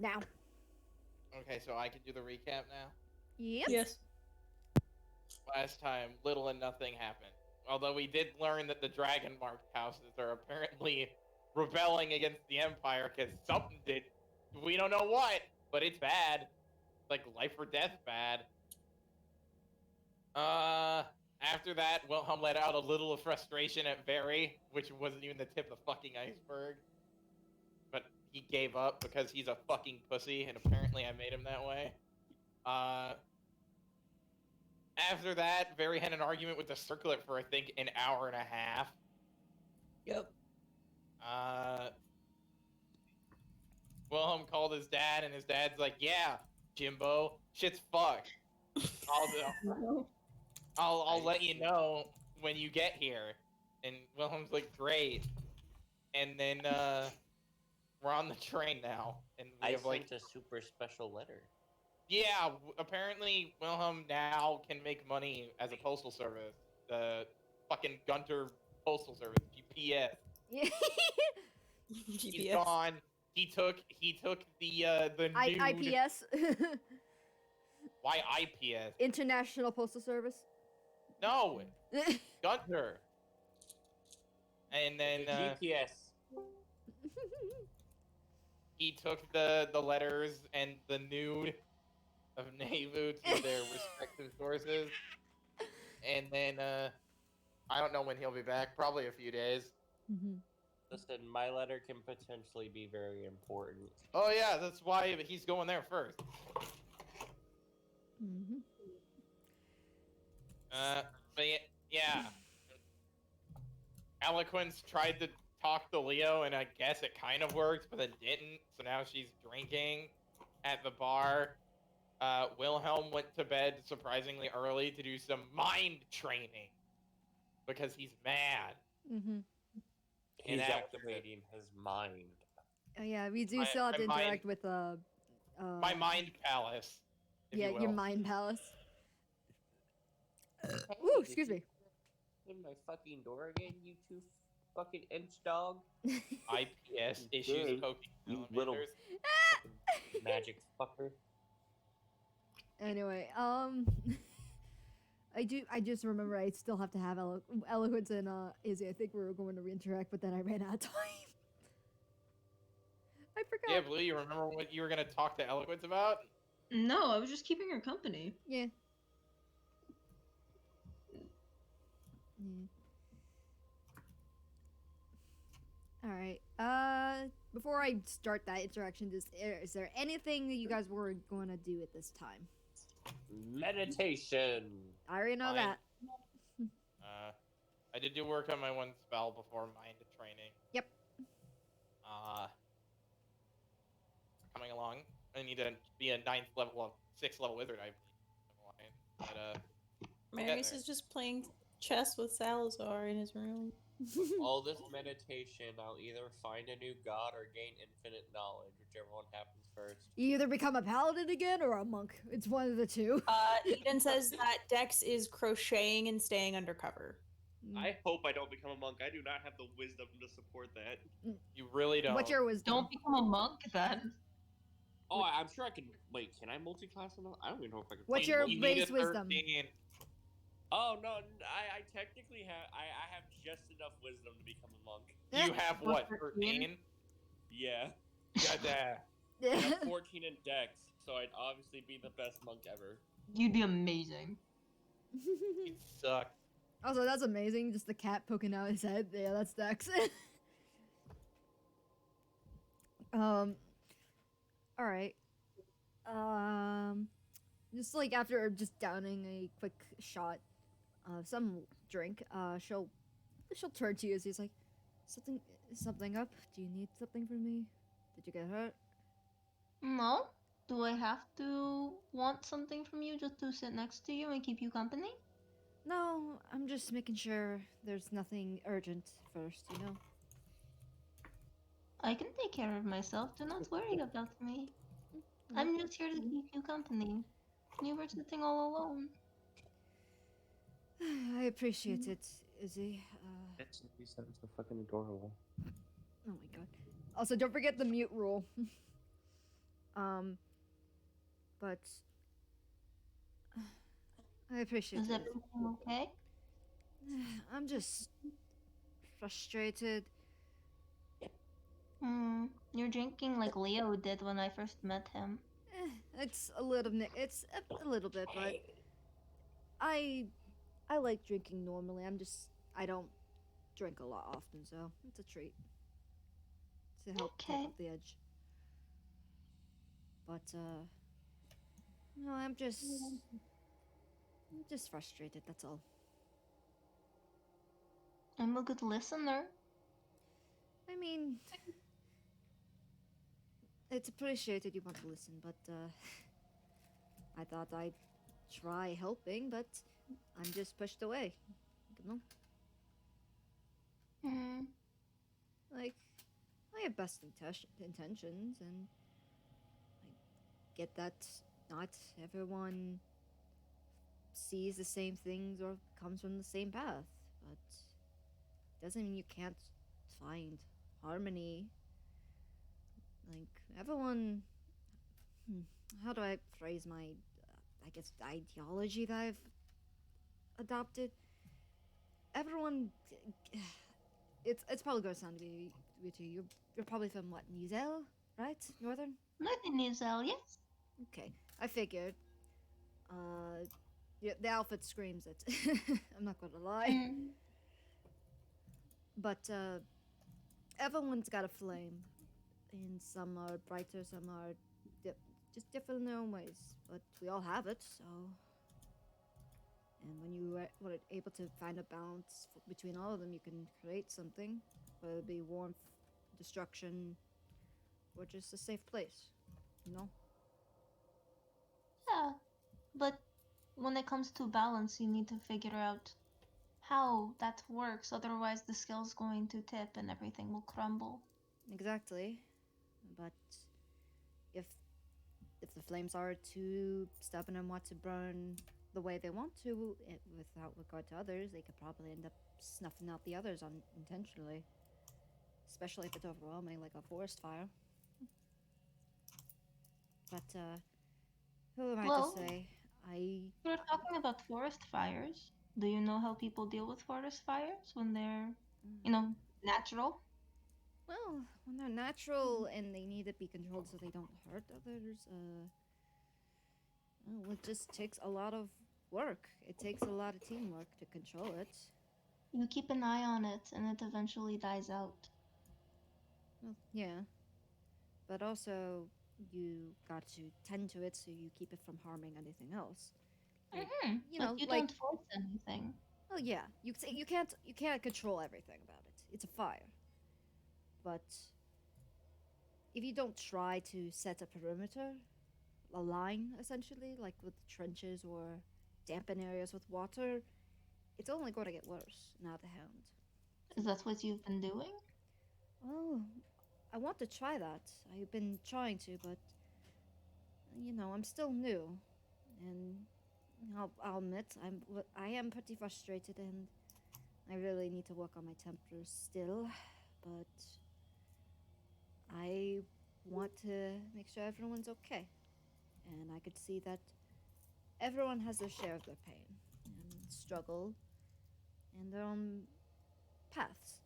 Now. Okay, so I can do the recap now? Yep. Yes. Last time, little and nothing happened. Although we did learn that the dragon-marked houses are apparently rebelling against the Empire because something did. We don't know what, but it's bad. Like life or death bad. After that, Wilhelm let out a little of frustration at Barry, which wasn't even the tip of the fucking iceberg. But he gave up because he's a fucking pussy, and apparently I made him that way. After that, Barry had an argument with the Circlet for, I think, an hour and a half. Yep. Wilhelm called his dad, and his dad's like, "Yeah, Jimbo, shit's fucked. I'll let you know when you get here." And Wilhelm's like, "Great." And then we're on the train now, and we I have like, sent a super special letter. yeah, apparently Wilhelm now can make money as a postal service. The fucking Gunter Postal Service, GPS. Yeah. He's gone. He took the nude. IPS. Why IPS? International Postal Service. No, Gunter. And then GPS. he took the letters and the nude of Nevu to their respective sources. And then I don't know when he'll be back. Probably a few days. Mm-hmm. Listen, my letter can potentially be very important. Oh yeah, that's why he's going there first. Mm-hmm. But yeah. Eloquence tried to talk to Leo, and I guess it kind of worked, but it didn't. So now she's drinking at the bar. Wilhelm went to bed surprisingly early to do some mind training because he's mad. Mm-hmm. He's activating his mind. Oh yeah, we do still have to interact with my mind palace. Yeah, your mind palace. Ooh, excuse me. In my fucking door again, you two fucking inch dog. IPS issues poking you little magic fucker. Anyway, I just remember I still have to have Eloquence and Izzy. I think we were going to reinteract, but then I ran out of time. I forgot. Yeah, Blue, you remember what you were gonna talk to Eloquence about? No, I was just keeping her company. Yeah. Alright, before I start that interaction, is there anything that you guys were going to do at this time? Meditation. I already know that. I did do work on my one spell before mind training. Yep. Coming along. I need to be a 6th level wizard, I believe. But, Marius is just playing chess with Salazar in his room. With all this meditation, I'll either find a new god or gain infinite knowledge, whichever one happens first. You either become a paladin again or a monk. It's one of the two. Eden says that Dex is crocheting and staying undercover. I hope I don't become a monk. I do not have the wisdom to support that. You really don't. What's your wisdom? Don't become a monk then. Oh, I'm sure I can. Wait, can I multi-class enough? I don't even know if I can. What's your You base need a 13. wisdom? Oh no, I technically have. I have just enough wisdom to become a monk. You have what? 13? Yeah. Goddamn. I have 14 in Dex, so I'd obviously be the best monk ever. You'd be amazing. You suck. Also, that's amazing. Just the cat poking out his head. Yeah, that's Dex. Alright. Just like after just downing a quick shot of some drink, she'll turn to you as he's like, something up? Do you need something from me? Did you get hurt? No. Do I have to want something from you just to sit next to you and keep you company? No, I'm just making sure there's nothing urgent first, you know? I can take care of myself. Do not worry about me. I'm just here to keep you company. You were sitting all alone. I appreciate it, Izzy. That's so fucking adorable. Oh my god. Also, don't forget the mute rule. Um, but I appreciate Is it. everything okay? I'm just frustrated. Hmm. You're drinking like Leo did when I first met him. It's a little it's a little bit, but I I like drinking normally. I don't drink a lot often, so it's a treat to help take Okay. off the edge. But no, I'm just frustrated. That's all. I'm a good listener. I mean, it's appreciated you want to listen, but I thought I'd try helping, but I'm just pushed away. You know, Hmm. like I have best intentions, and I get that not everyone sees the same things or comes from the same path, but doesn't mean you can't find harmony. Like everyone, hmm, how do I phrase my, I guess, ideology that I've adopted? Everyone, it's probably gonna sound weird to you. You're probably from what, New Zealand, right? Northern. Nothing is yes. Okay, I figured. Yeah, the outfit screams it. I'm not gonna lie, Hmm. but everyone's got a flame, and some are brighter, some are di- just different in their own ways. But we all have it, so. And when you are able to find a balance between all of them, you can create something, whether it be warmth, destruction, or just a safe place. You know? Yeah. But when it comes to balance, you need to figure out how that works. Otherwise, the scale's going to tip and everything will crumble. Exactly. But if if the flames are too stubborn and want to burn the way they want to, without regard to others, they could probably end up snuffing out the others unintentionally. Especially if it's overwhelming, like a forest fire. But who am I to Well, say? I we're talking about forest fires. Do you know how people deal with forest fires when they're, you know, natural? well, when they're natural and they need to be controlled so they don't hurt others, well, it just takes a lot of work. It takes a lot of teamwork to control it. You keep an eye on it and it eventually dies out. Well, yeah, but also you got to tend to it so you keep it from harming anything else. Like, Hmm. you But know, you like, don't force anything. oh yeah, you can't control everything about it. It's a fire, but if you don't try to set a perimeter, a line essentially, like with trenches or dampen areas with water, it's only going to get worse, not a hand. Is that what you've been doing? Well, I want to try that. I've been trying to, but I'm still new, and I'll admit I am pretty frustrated, and I really need to work on my temper still. But I want to make sure everyone's okay, and I could see that everyone has their share of their pain and struggle and their own paths,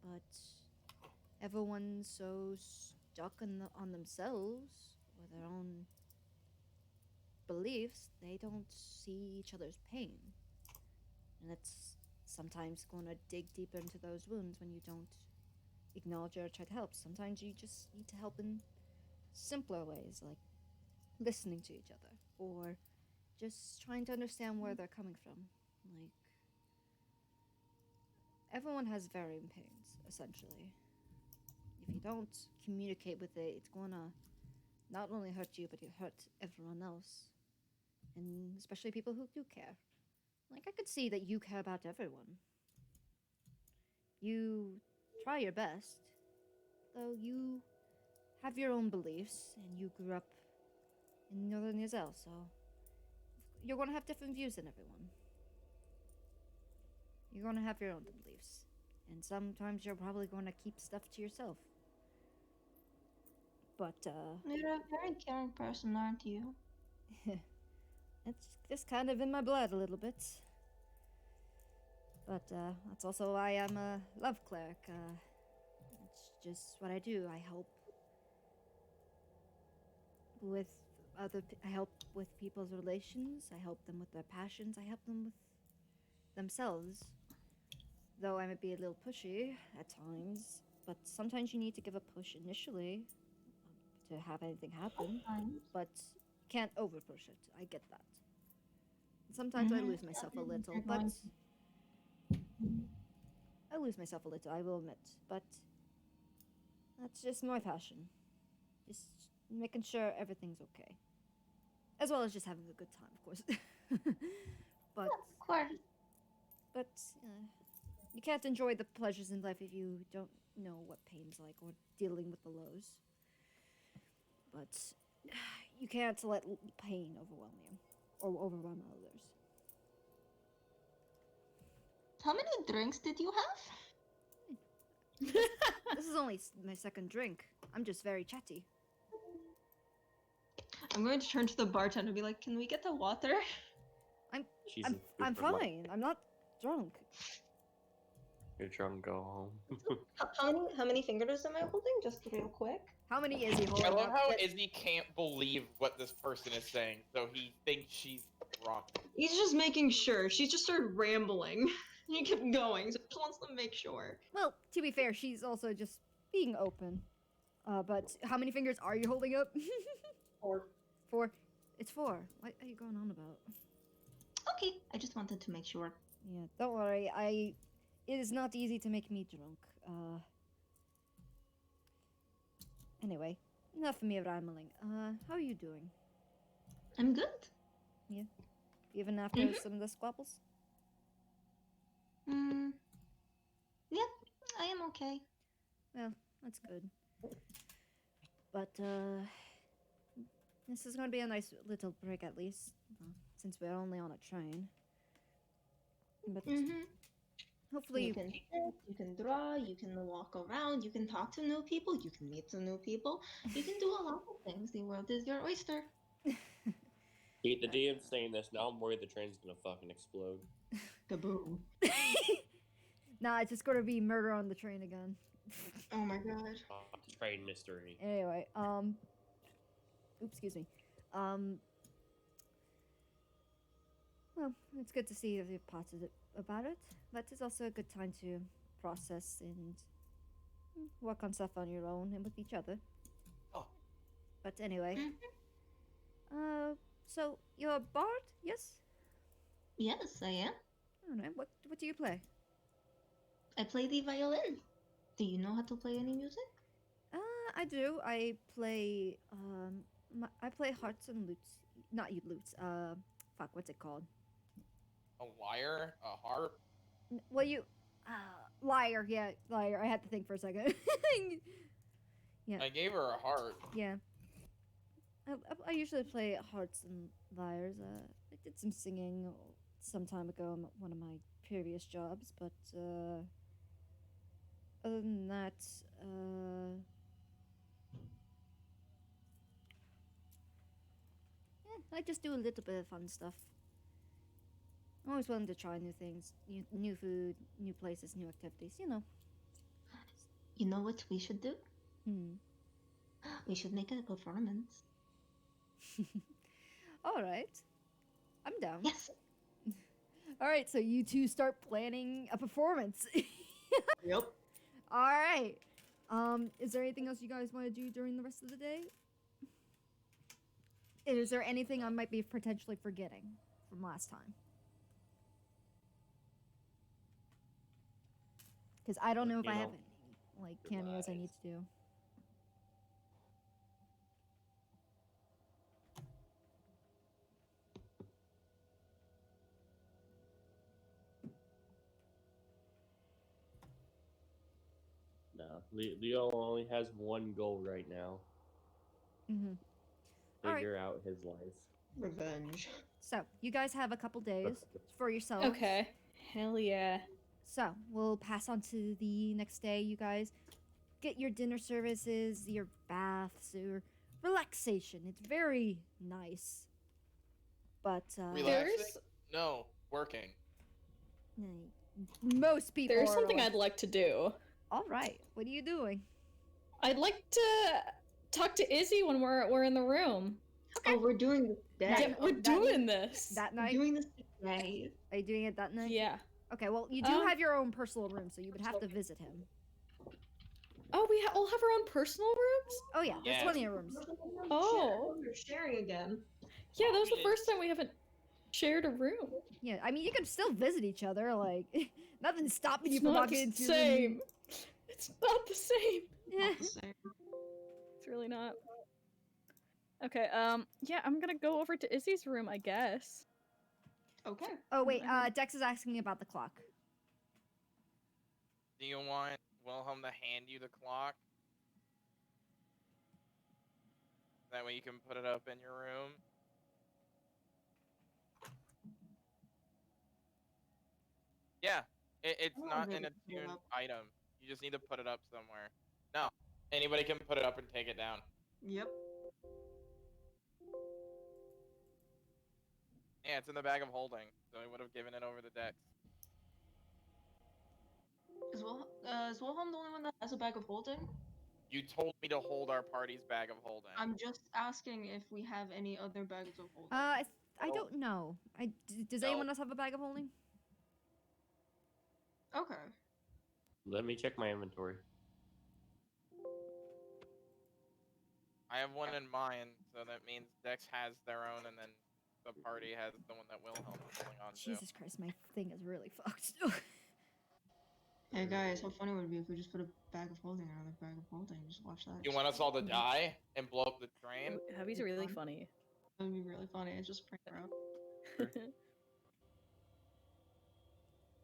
but everyone's so stuck on themselves or their own beliefs, they don't see each other's pain. And it's sometimes going to dig deeper into those wounds when you don't acknowledge or try to help. Sometimes you just need to help in simpler ways, like listening to each other or just trying to understand where they're coming from. Like, everyone has varying pains, essentially. If you don't communicate with it, it's gonna not only hurt you, but it hurt everyone else. And especially people who do care. Like, I could see that you care about everyone. You try your best, though you have your own beliefs, and you grew up in Northern Israel, so you're gonna have different views than everyone. You're gonna have your own beliefs, and sometimes you're probably gonna keep stuff to yourself. But You're a very caring person, aren't you? it's just kind of in my blood a little bit. But that's also why I'm a love cleric. It's just what I do. I help with I help with people's relations. I help them with their passions. I help them with themselves. Though I might be a little pushy at times, but sometimes you need to give a push initially to have anything happen. Sometimes. But you can't over push it. I get that. Sometimes I Mhm. lose myself a little, You're but going I lose myself a little, I will admit. But that's just my passion. Just making sure everything's okay. As well as just having a good time, of course. but Of course. but you can't enjoy the pleasures in life if you don't know what pain's like or dealing with the lows. But you can't let pain overwhelm you or overwhelm others. How many drinks did you have? This is only my second drink. I'm just very chatty. I'm going to turn to the bartender and be like, "Can we get the water?" Jesus, I'm good for luck. fine. I'm not drunk. You're drunk, go home. How many fingers am I holding? Just real quick. How many is he I holding love up? how Izzy can't believe what this person is saying, so he thinks she's drunk. He's just making sure. She just started rambling. He kept going, so just wants to make sure. Well, to be fair, she's also just being open. But how many fingers are you holding up? 4. 4. It's 4. What are you going on about? Okay, I just wanted to make sure. Yeah, don't worry. It is not easy to make me drunk. Anyway, enough of me rambling. How are you doing? I'm good. Even after some of the squabbles? Yeah, I am okay. Well, that's good. But, this is gonna be a nice little break at least, since we're only on a train. But hopefully You can sit, you can draw, you can walk around, you can talk to new people, you can meet some new people. You can do a lot of things. The world is your oyster. The DM's saying this, now I'm worried the train's gonna fucking explode. Kaboom. Nah, it's just gonna be murder on the train again. Oh my god. Train mystery. Anyway, oops, excuse me. Well, it's good to see that you're positive about it, but it's also a good time to process and work on stuff on your own and with each other. Oh. But anyway, so you're a bard, yes? Yes, I am. I don't know. What do you play? I play the violin. Do you know how to play any music? I do. I play I play hearts and lutes. Not lutes. Fuck, what's it called? A lyre? A harp? Well, lyre. Yeah, lyre. I had to think for a second. Yeah. I gave her a heart. Yeah. I usually play hearts and lyres. I did some singing some time ago at one of my previous jobs, but other than that, I just do a little bit of fun stuff. I'm always willing to try new things, new food, new places, new activities. You know. You know what we should do? We should make a performance. All right, I'm down. Yes. All right, so you two start planning a performance. Yep. All right. Is there anything else you guys want to do during the rest of the day? Is there anything I might be potentially forgetting from last time? Because I don't know if I have any cameos I need to do. No, Leo only has one goal right now. Mm-hmm. All right. Figure out his life. Revenge. So you guys have a couple days for yourselves. Okay. Hell yeah. So we'll pass on to the next day. You guys get your dinner services, your baths, your relaxation. It's very nice. But Relaxing? There's No, working. most people. there's are something like, I'd like to do. All right, what are you doing? I'd like to talk to Izzy when we're in the room. Oh, we're doing this That- day. Yeah, we're that doing night- this. That We're night? doing this today. Are you doing it that night? Yeah. Okay, well, you do have your own personal room, so you would have to visit him. Oh, we'll have our own personal rooms? Oh yeah, there's Yes. plenty of rooms. Oh. We're sharing again. Yeah, that was the first time we haven't shared a room. Yeah, I mean, you can still visit each other. Like, nothing's stopping you It's from not walking the into your room. same. It's not the same. Yeah. Not the same. It's really not. Okay, yeah, I'm gonna go over to Izzy's room, I guess. Okay. Oh wait, Dex is asking about the clock. Do you want Wilhelm to hand you the clock? That way you can put it up in your room. Yeah, it's Oh, not they an can put it attuned up. item. You just need to put it up somewhere. No, anybody can put it up and take it down. Yep. Yeah, it's in the bag of holding, so I would have given it over to Dex. Is Wilhelm the only one that has a bag of holding? You told me to hold our party's bag of holding. I'm just asking if we have any other bags of holding. I don't know. Does No. anyone else have a bag of holding? Okay. Let me check my inventory. I have one in mind, so that means Dex has their own, and then the party has the one that Wilhelm is holding on to. Jesus Christ, my thing is really fucked. Hey guys, how funny would it be if we just put a bag of holding in another bag of holding? Just watch that. You want us all to die and blow up the train? Hubby's really funny. That would be really funny. It's just prank route.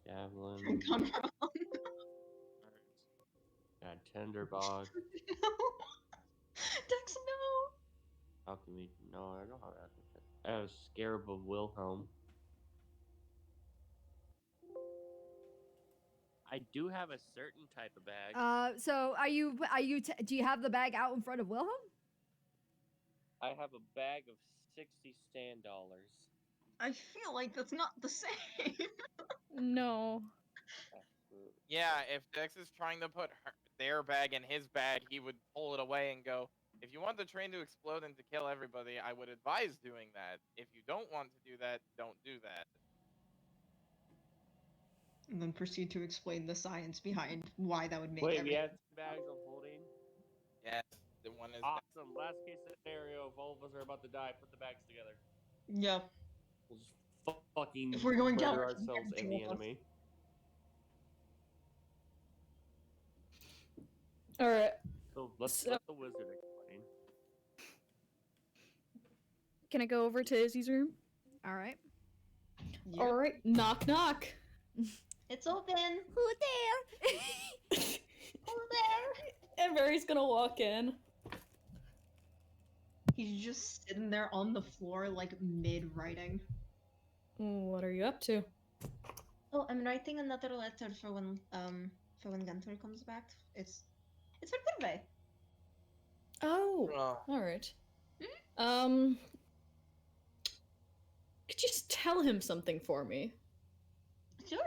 Javelin. Prank gun round. Got Tinderbox. Dex, no! Alchemy. No, I don't have that. I have Scarab of Wilhelm. I do have a certain type of bag. So do you have the bag out in front of Wilhelm? I have a bag of 60 stand dollars. I feel like that's not the same. No. Yeah, if Dex is trying to put their bag in his bag, he would pull it away and go, if you want the train to explode and to kill everybody, I would advise doing that. If you don't want to do that, don't do that. And then proceed to explain the science behind why that would make Wait, we everything. have 2 bags of holding? Yes, the one is Awesome. Last case scenario, if all of us are about to die, put the bags together. Yeah. We'll just fucking If we're going down, murder we can ourselves get and two the of us. enemy. Alright. So let's So- let the wizard explain. Can I go over to Izzy's room? All right. Yep. Alright, knock knock. It's open. Who there? Who there? And Barry's gonna walk in. He's just sitting there on the floor, like mid-writing. What are you up to? Oh, I'm writing another letter for when Gunter comes back. It's for birthday. Oh, Oh, alright. Hmm? Could you just tell him something for me? Sure.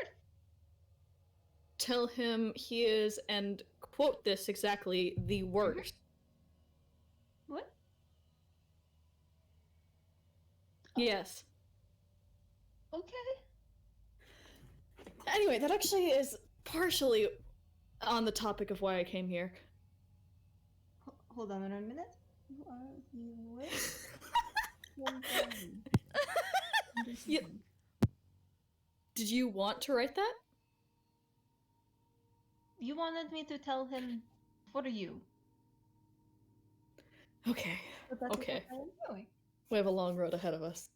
Tell him he is, and quote this exactly, the worst. What? Yes. Okay. Anyway, that actually is partially on the topic of why I came here. Hold on a minute. Who are you with? Yeah. Did you want to write that? You wanted me to tell him for you. Okay. But that's Okay. what I'm doing. We have a long road ahead of us.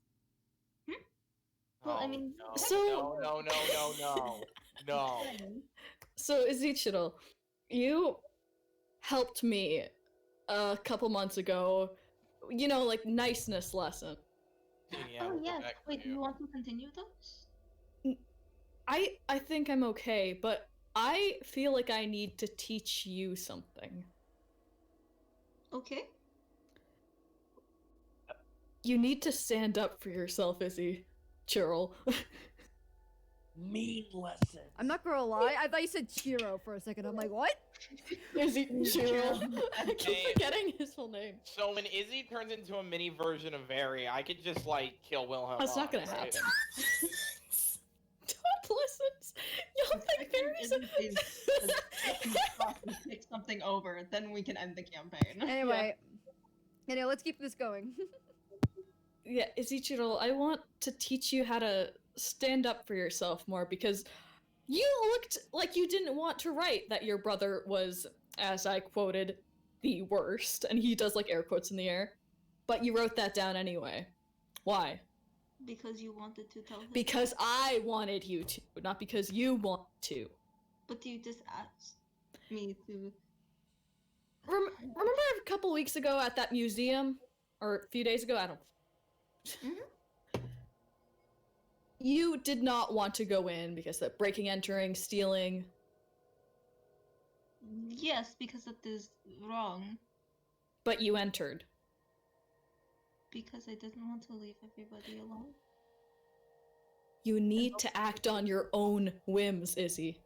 Well, I oh, mean, no, So- no. So, Ezekiel, you helped me a couple months ago. You know, like, niceness lesson. Yeah, Oh we'll go yes. back to Wait, do you. you want to continue those? I think I'm okay, but I feel like I need to teach you something. Okay. You need to stand up for yourself, Izzy. Churl. Mean lesson. I'm not gonna lie, I thought you said Chiro for a second. I'm like, what? Izzy Churl. I keep Hey. forgetting his full name. So when Izzy turns into a mini version of Very, I could just like kill Wilhelm. That's not gonna right? happen. Don't listen. Y'all think Barry's Pick something over, then we can end the campaign. Anyway, let's keep this going. Yeah, Izuchiro, I want to teach you how to stand up for yourself more because you looked like you didn't want to write that your brother was, as I quoted, the worst, and he does like air quotes in the air, but you wrote that down anyway. Why? Because you wanted to tell him. Because I wanted you to, not because you want to. But you just asked me to. Remember a couple weeks ago at that museum? Or a few days ago? I don't... You did not want to go in because of breaking, entering, stealing. Yes, because it is wrong. But you entered. Because I didn't want to leave everybody alone. You need to act on your own whims, Izzy.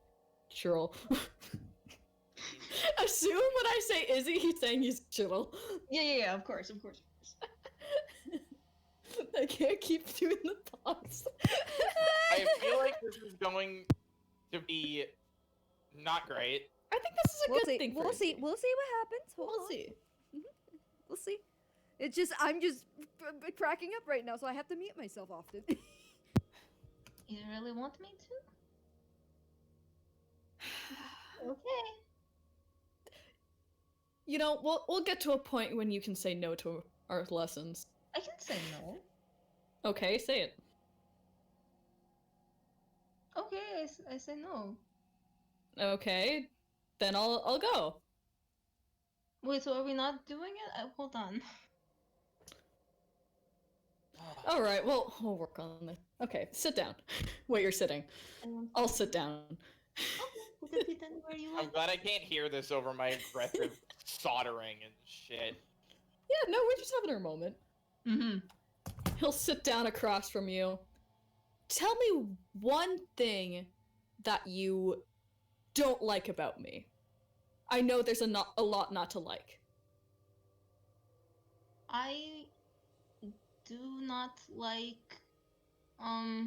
Churl. Assume when I say Izzy, he's saying he's Churl. Yeah, of course. I can't keep doing the pause. I feel like this is going to be not great. I think this is a We'll good see. thing for We'll see. Izzy. We'll see what happens. Hold We'll on. see. We'll see. It's just I'm just cracking up right now, so I have to mute myself often. You really want me to? Okay. You know, we'll get to a point when you can say no to our lessons. I can say no. Okay, say it. Okay, I say no. Okay, then I'll go. Wait, so are we not doing it? Hold on. All right, well, we'll work on this. Okay, sit down. Wait, you're sitting. I'll sit down. You can sit anywhere you I'm want. glad I can't hear this over my aggressive soldering and shit. Yeah, no, we're just having our moment. Mm-hmm. He'll sit down across from you. Tell me one thing that you don't like about me. I know there's a lot not to like. I do not like Hmm?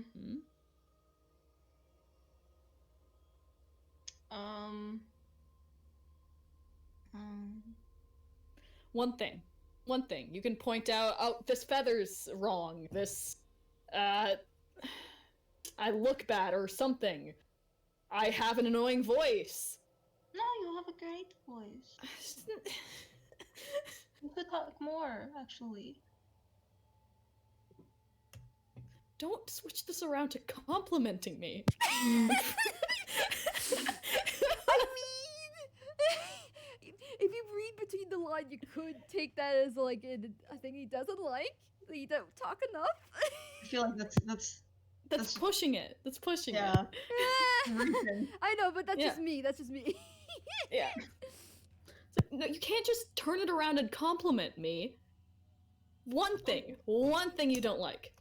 um One thing. One thing. You can point out, oh, this feather's wrong. This, I look bad or something. I have an annoying voice. No, you have a great voice. You could talk more, actually. Don't switch this around to complimenting me. I mean, if you read between the lines, you could take that as like a thing he doesn't like. That you don't talk enough. I feel like that's That's pushing it. That's pushing yeah. it. Reason. I know, but that's Yeah. just me. That's just me. Yeah. No, you can't just turn it around and compliment me. One thing you don't like.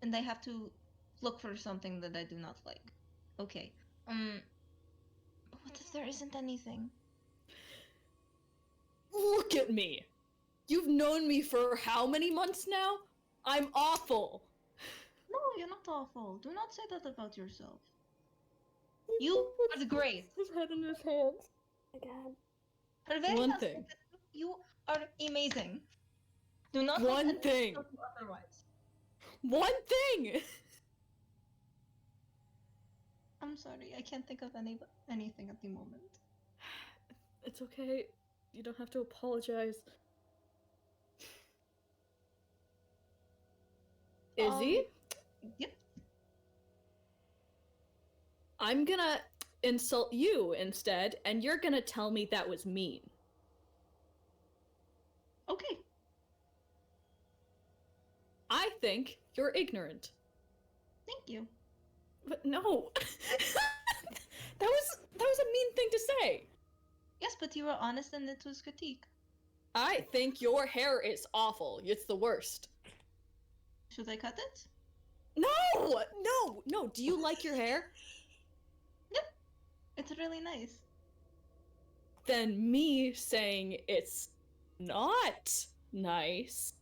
And they have to look for something that I do not like. Okay. What if there isn't anything? Look at me. You've known me for how many months now? I'm awful. No, you're not awful. Do not say that about yourself. You are great. His head in his hands. Again. Hervé One has thing. said that you are amazing. Do not One let anyone thing. tell you otherwise. One thing! I'm sorry, I can't think of anything at the moment. It's okay. You don't have to apologize. Izzy? Yep. I'm gonna insult you instead, and you're gonna tell me that was mean. Okay. I think you're ignorant. Thank you. But no. That was a mean thing to say. Yes, but you were honest and it was critique. I think your hair is awful. It's the worst. Should I cut it? No. Do you like your hair? It's really nice. Then me saying it's not nice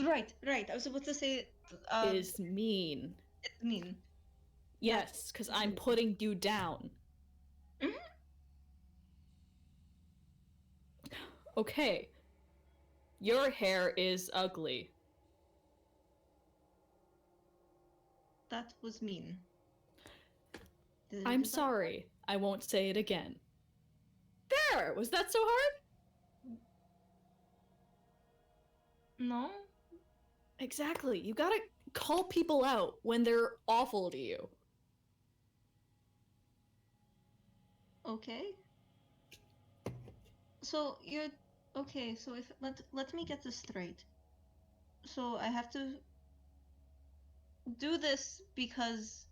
Right. I was about to say is mean. it's mean. Yes, because I'm putting you down. Mhm. Okay. Your hair is ugly. That was mean. I'm sorry. I won't say it again. There! Was that so hard? No? Exactly. You gotta call people out when they're awful to you. Okay. So you're okay, so if let me get this straight. So I have to do this because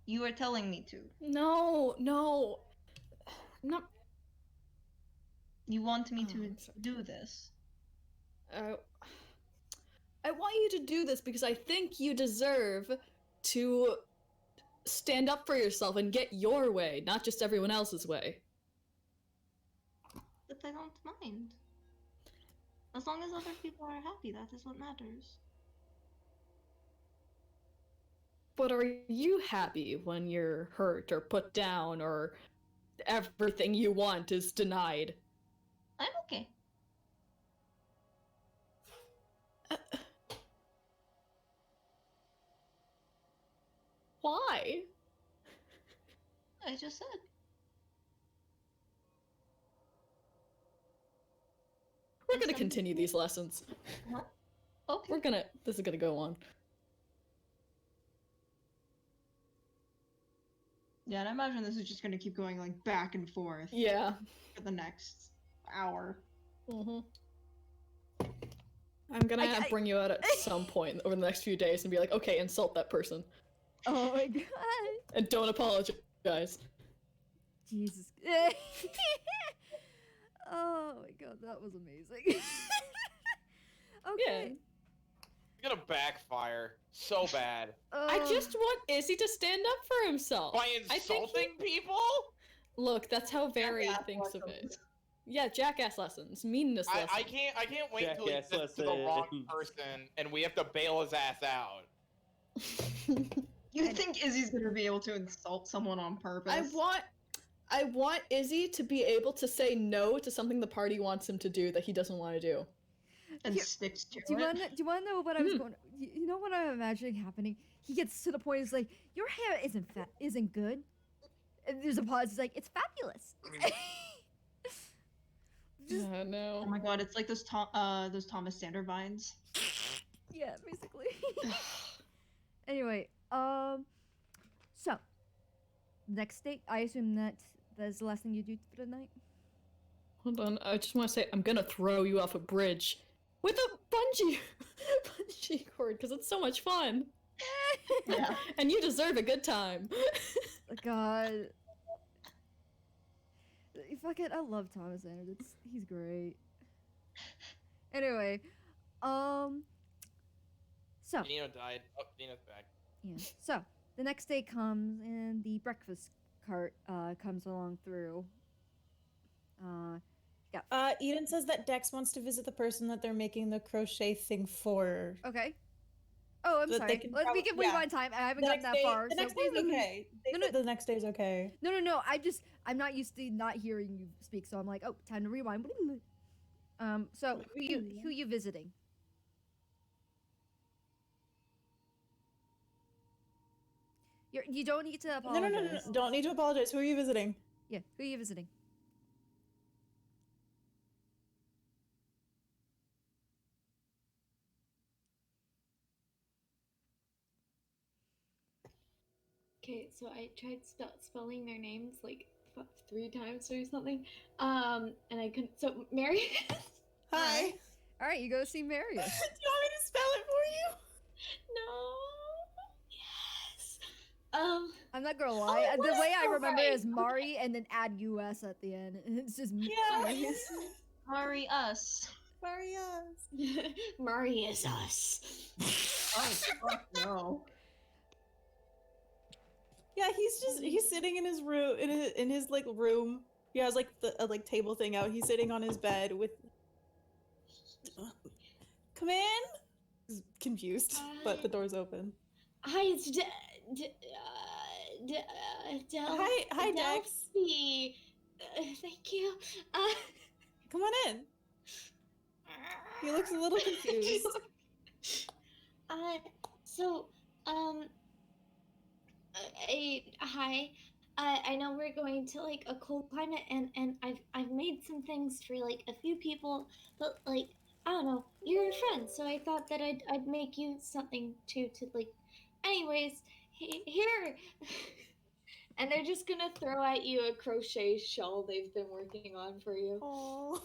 you are telling me to. No. Not. You want me Oh, to I'm sorry. do this. I want you to do this because I think you deserve to stand up for yourself and get your way, not just everyone else's way. But I don't mind. As long as other people are happy, that is what matters. But are you happy when you're hurt or put down or everything you want is denied? I'm okay. Why? I just said. We're And gonna some continue people- these lessons. Okay. This is gonna go on. Yeah, and I imagine this is just gonna keep going like back and forth Yeah. for the next hour. Mm-hmm. I'm gonna bring you out at some point over the next few days and be like, okay, insult that person. Oh my god. And don't apologize. Jesus. Oh my god, that was amazing. Okay. It's gonna backfire so bad. I just want Izzy to stand up for himself. By I think insulting people? Look, that's how Barry Jackass thinks of it. lessons. Yeah, Jackass lessons, meanness I lessons. can't wait till he Jackass says to the wrong lessons. person and we have to bail his ass out. You think Izzy's gonna be able to insult someone on purpose? I want Izzy to be able to say no to something the party wants him to do that he doesn't want to do. and Here- sticks to Do you it. want to? Do you want to know what I was going? You know what I'm imagining happening? He gets to the point. He's like, "Your hair isn't good." And there's a pause. He's like, "It's fabulous." Just No. Oh my god, it's like those Thomas Sander vines. yeah, basically. Anyway, so next date. I assume that's the last thing you do for the night. Hold on, I just want to say I'm gonna throw you off a bridge with a bungee cord because it's so much fun. Yeah. And you deserve a good time. God. Fuck it, I love Thomas Anderson. He's great. Anyway, so Dino died. Oh, Dino's back. yeah, so the next day comes and the breakfast cart comes along through. Eden says that Dex wants to visit the person that they're making the crochet thing for. Okay. Oh, I'm So that they sorry. can We can yeah. rewind time. I haven't The gotten next that day, far. the so- next day's okay. They No, said the next day's okay. No. I'm not used to not hearing you speak, so I'm like, oh, time to rewind. So who you visiting? You don't need to No, apologize. no. Don't need to apologize. Who are you visiting? Yeah, who are you visiting? Okay, so I tried spelling their names like 3 times or something, and I couldn't. So Mary. Hi. All right, you go see Marius. Do you want me to spell it for you? No. I'm not gonna lie. it The was way I so remember right. it is Mari and then add US at the end. And it's just Yeah. Marius. Mari us. Marias. Mari is us. Oh, fuck no. Yeah, he's sitting in his room in his like room. He has like the like table thing out. He's sitting on his bed with. Come in. He's confused, but the door's open. Hi, it's Hi, Dex. Delphi. Thank you. Come on in. He looks a little confused. So, hi. I know we're going to like a cold climate, and I've made some things for like a few people, but like I don't know, you're a friend, so I thought that I'd make you something too to like. Anyways, here. And they're just gonna throw at you a crochet shawl they've been working on for you. Oh.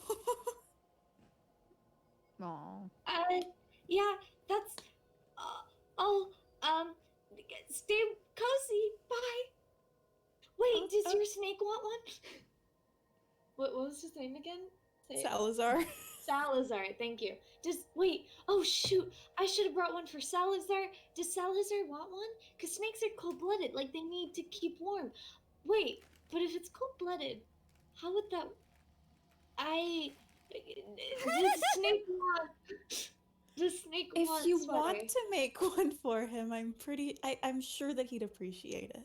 Aw. Yeah, that's. Oh, stay cozy. Bye. Wait, does your snake want one? What was his name again? Say it. Salazar. Salazar, thank you. Wait, oh shoot, I should have brought one for Salazar. Does Salazar want one? Because snakes are cold-blooded, like they need to keep warm. Wait, but if it's cold-blooded, how would that... Does snake want... Does snake If want you sweater? want to make one for him, I'm sure that he'd appreciate it.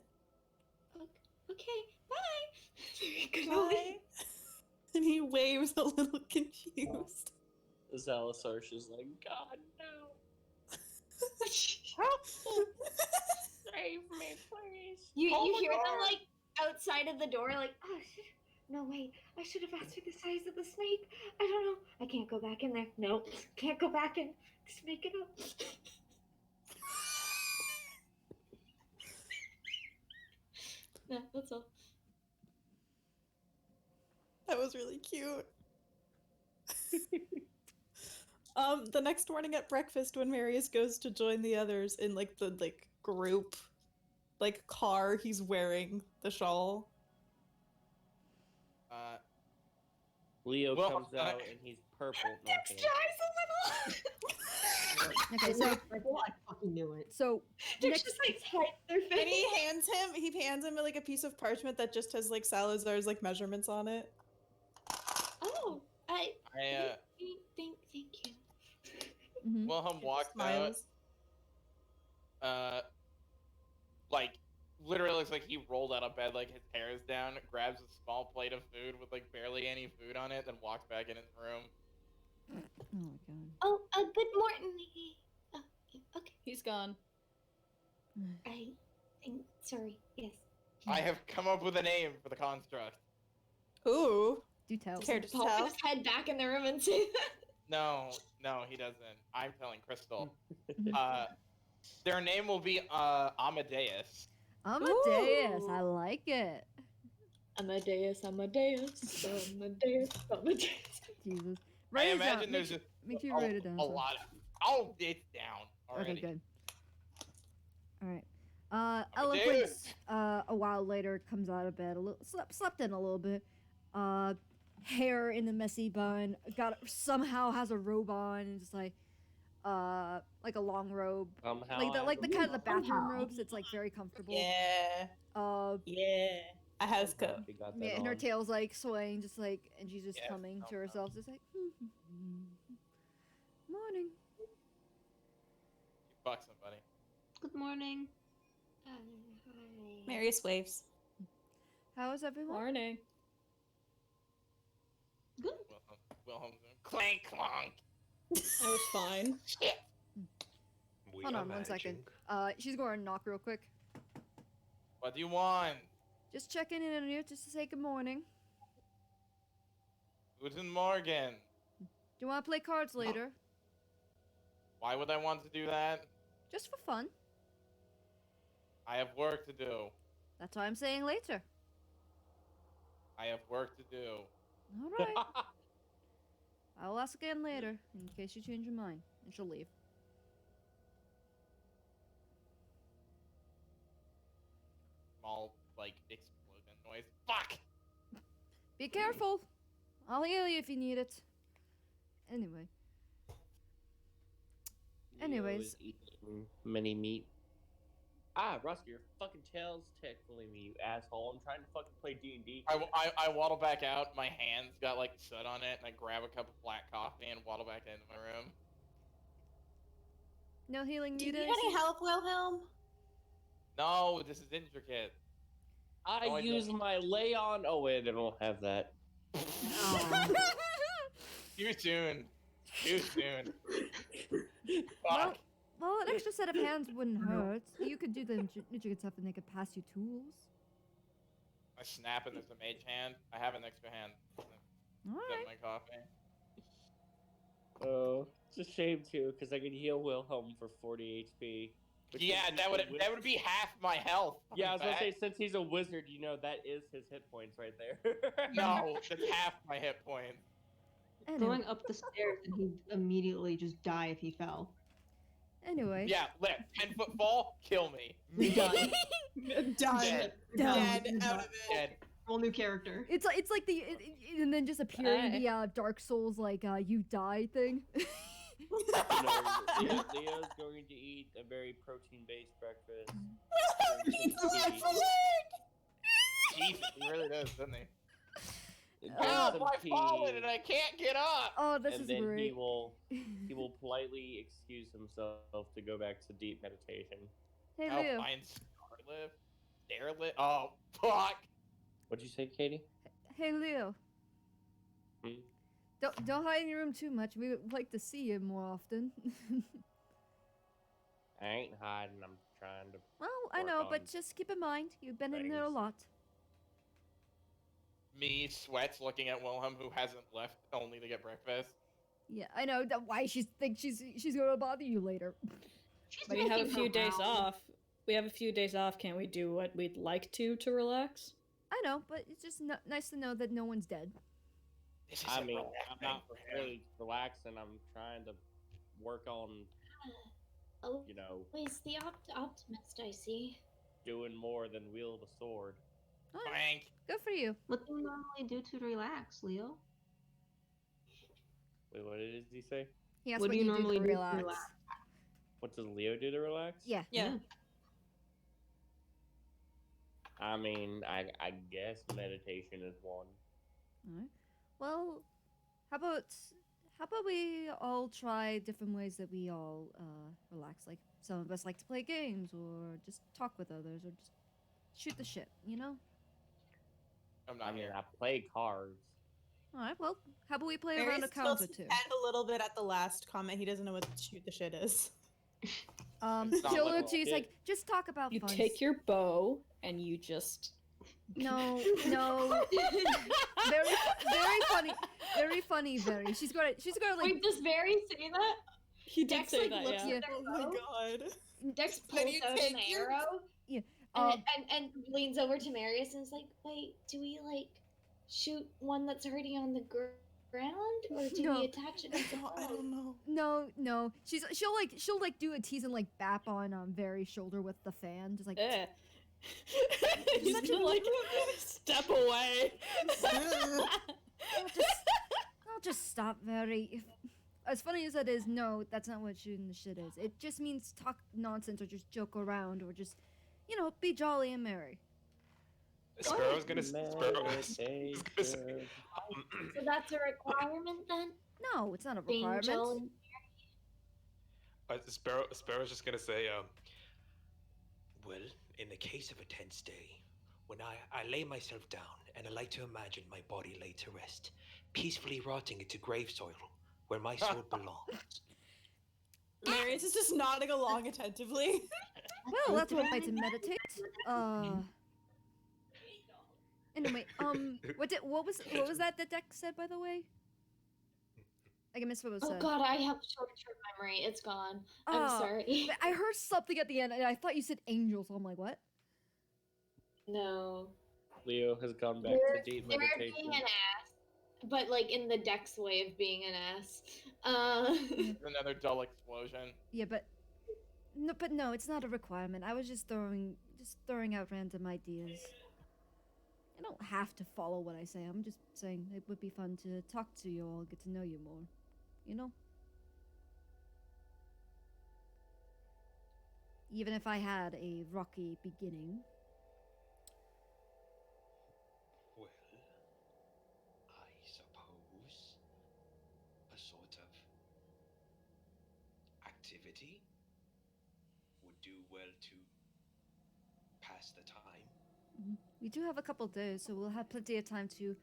Okay, bye! Bye. And he waves a little confused. Zalazar's just like, God, no. Save me, please. You Oh my hear them God. like outside of the door, like, oh shit. No, wait, I should have asked for the size of the snake. I don't know. I can't go back in there. No, can't go back in. Just make it up. Yeah, that's all. That was really cute. The next morning at breakfast, when Marius goes to join the others in like the group car, he's wearing the shawl. Leo Well, comes out and he's purple. No, I'm kidding. Okay, so I fucking knew it. so They're next, just like hide their face. And he hands him like a piece of parchment that just has like Salazar's like measurements on it. Oh, thank you. Mhm. Wilhelm walks Smiles. out. Like literally looks like he rolled out of bed, like his hair is down, grabs a small plate of food with like barely any food on it, then walks back in his room. Oh my god. Oh, good morning. Okay. He's gone. Sorry. Yes. I have come up with a name for the construct. Ooh. Do tell. Care to Pop tell? his head back in the room and say that. No, he doesn't. I'm telling Crystal. Their name will be Amadeus. Amadeus, Ooh. I like it. Amadeus. Jesus. I Write it down. imagine there's just Make sure you write it down. a so- lot. Oh, it's down already. Okay, good. Alright. Eloquence, a while later, comes out of bed, slept in a little bit. Hair in a messy bun, somehow has a robe on, and just like a long robe. Like the kind of the bathroom robes, it's like very comfortable. Yeah. Yeah. A house coat. Yeah, and her tail's like swaying, just like, and she's just Yes, humming to herself, just like, morning. You fuck somebody. Good morning. Hi. Marius waves. How is everyone? Morning. Good. Wilhelm's clank clonk. I was fine. Hold on 1 second. She's going to knock real quick. What do you want? Just checking in on you, just to say good morning. Guten Morgen. Do you want to play cards later? Why would I want to do that? Just for fun. I have work to do. That's why I'm saying later. I have work to do. All right. I'll ask again later, in case you change your mind. And she'll leave. small like explosion noise. Fuck. Be careful. I'll heal you if you need it. Anyway. Leo Anyways. is eating mini meat. Ah, Rusty, your fucking tail's tickling me, you asshole. I'm trying to fucking play D&D. I waddle back out. My hands got like soot on it, and I grab a cup of black coffee and waddle back into my room. No healing Do you needed. need any help, Wilhelm? No, this is intricate. I No, I use don't. my lay on. Oh wait, I don't have that. Too soon. Too soon. Fuck. Well, an extra set of hands wouldn't hurt. You could do the intricate stuff and they could pass you tools. I snap and there's a mage hand. I have an extra hand. Alright. My coffee. Oh, it's a shame too, because I could heal Wilhelm for 40 HP. Yeah, that would be half my health. Yeah, I was gonna Back. say, since he's a wizard, you know that is his hit points right there. No, that's half my hit points. Anyway. Going up the stairs and he'd immediately just die if he fell. Anyway. Yeah, 10-foot fall, kill me. Done. Done. Dead. Dead. Out of it. Dead. Whole new character. It's like the and then just appearing the Dark Souls like you die thing. Leo's going to eat a very protein-based breakfast. Jesus, he really does, doesn't he? Drink Help! some I've tea, fallen and I can't get up. Oh, this and is then great. he will politely excuse himself to go back to deep meditation. Hey Help, Leo. find Starlift. Oh, fuck. What'd you say, Katie? Hey Leo. Hmm? Don't hide in your room too much. We would like to see you more often. I ain't hiding. I'm trying to. Well, I Work know, on but just keep in mind you've been in there a things. lot. Me sweats looking at Wilhelm, who hasn't left only to get breakfast. Yeah, I know that why she thinks she's gonna bother you later. She's We have a making few her days rounds. off. We have a few days off. Can't we do what we'd like to relax? I know, but it's just nice to know that no one's dead. This is I a mean, relaxing I'm not for him. really relaxing. I'm trying to work on, Oh, you know, Always the optimist, I see. doing more than wield a sword. Alright, Frank. good for you. What do you normally do to relax, Leo? Wait, what did he say? He asked What what do you you normally do do to to relax. relax? What does Leo do to relax? Yeah. Yeah. I mean, I guess meditation is one. Alright. Well, how about we all try different ways that we all relax? Like some of us like to play games, or just talk with others, or just shoot the shit. You know. I'm not I mean, here. I play cards. All right. Well, how about we play Marius around a count or tilts two? his head a little bit at the last comment. He doesn't know what shoot the shit is. It's not She'll literal. look to you. She's like, just talk about You fun. take your bow and you just. No. Very funny. She's gonna like. Wait, does Very say that? He did Dex, say like, that, looks yeah. at their Oh my bow, god. Dex Then pulls you out take an your- arrow Um, and leans over to Marius and is like, wait, do we like shoot one that's already on the ground, or do No. we attach it to the I bow? don't know. no. She'll do a tease and like bap on Very's shoulder with the fan, just like. Eh. He's Such gonna a- like step away. I'll just stop, Very. As funny as it is, no, that's not what shooting the shit is. It just means talk nonsense or just joke around or just, be jolly and merry. Sparrow's gonna Sparrow's Meditation. So that's a requirement then? No, it's not a Being requirement. jolly. Sparrow's just gonna say, well, in the case of a tense day, when I lay myself down and I like to imagine my body laid to rest, peacefully rotting into grave soil where my soul belongs. Marius is just nodding along attentively. Well, that's one way to meditate. Anyway, what was that Dex said, by the way? I missed what was Oh said. god, I have short-term memory. It's gone. Oh, I'm sorry. I heard something at the end, and I thought you said angel, so I'm like, what? No. Leo has gone back They're to deep being meditation. an ass, but like in the Dex way of being an ass. Another dull explosion. Yeah, but no, it's not a requirement. I was just just throwing out random ideas. You don't have to follow what I say. I'm just saying it would be fun to talk to you all, get to know you more. You know? Even if I had a rocky beginning. Well, I suppose a sort of activity would do well to pass the time. We do have a couple days, so we'll have plenty of time to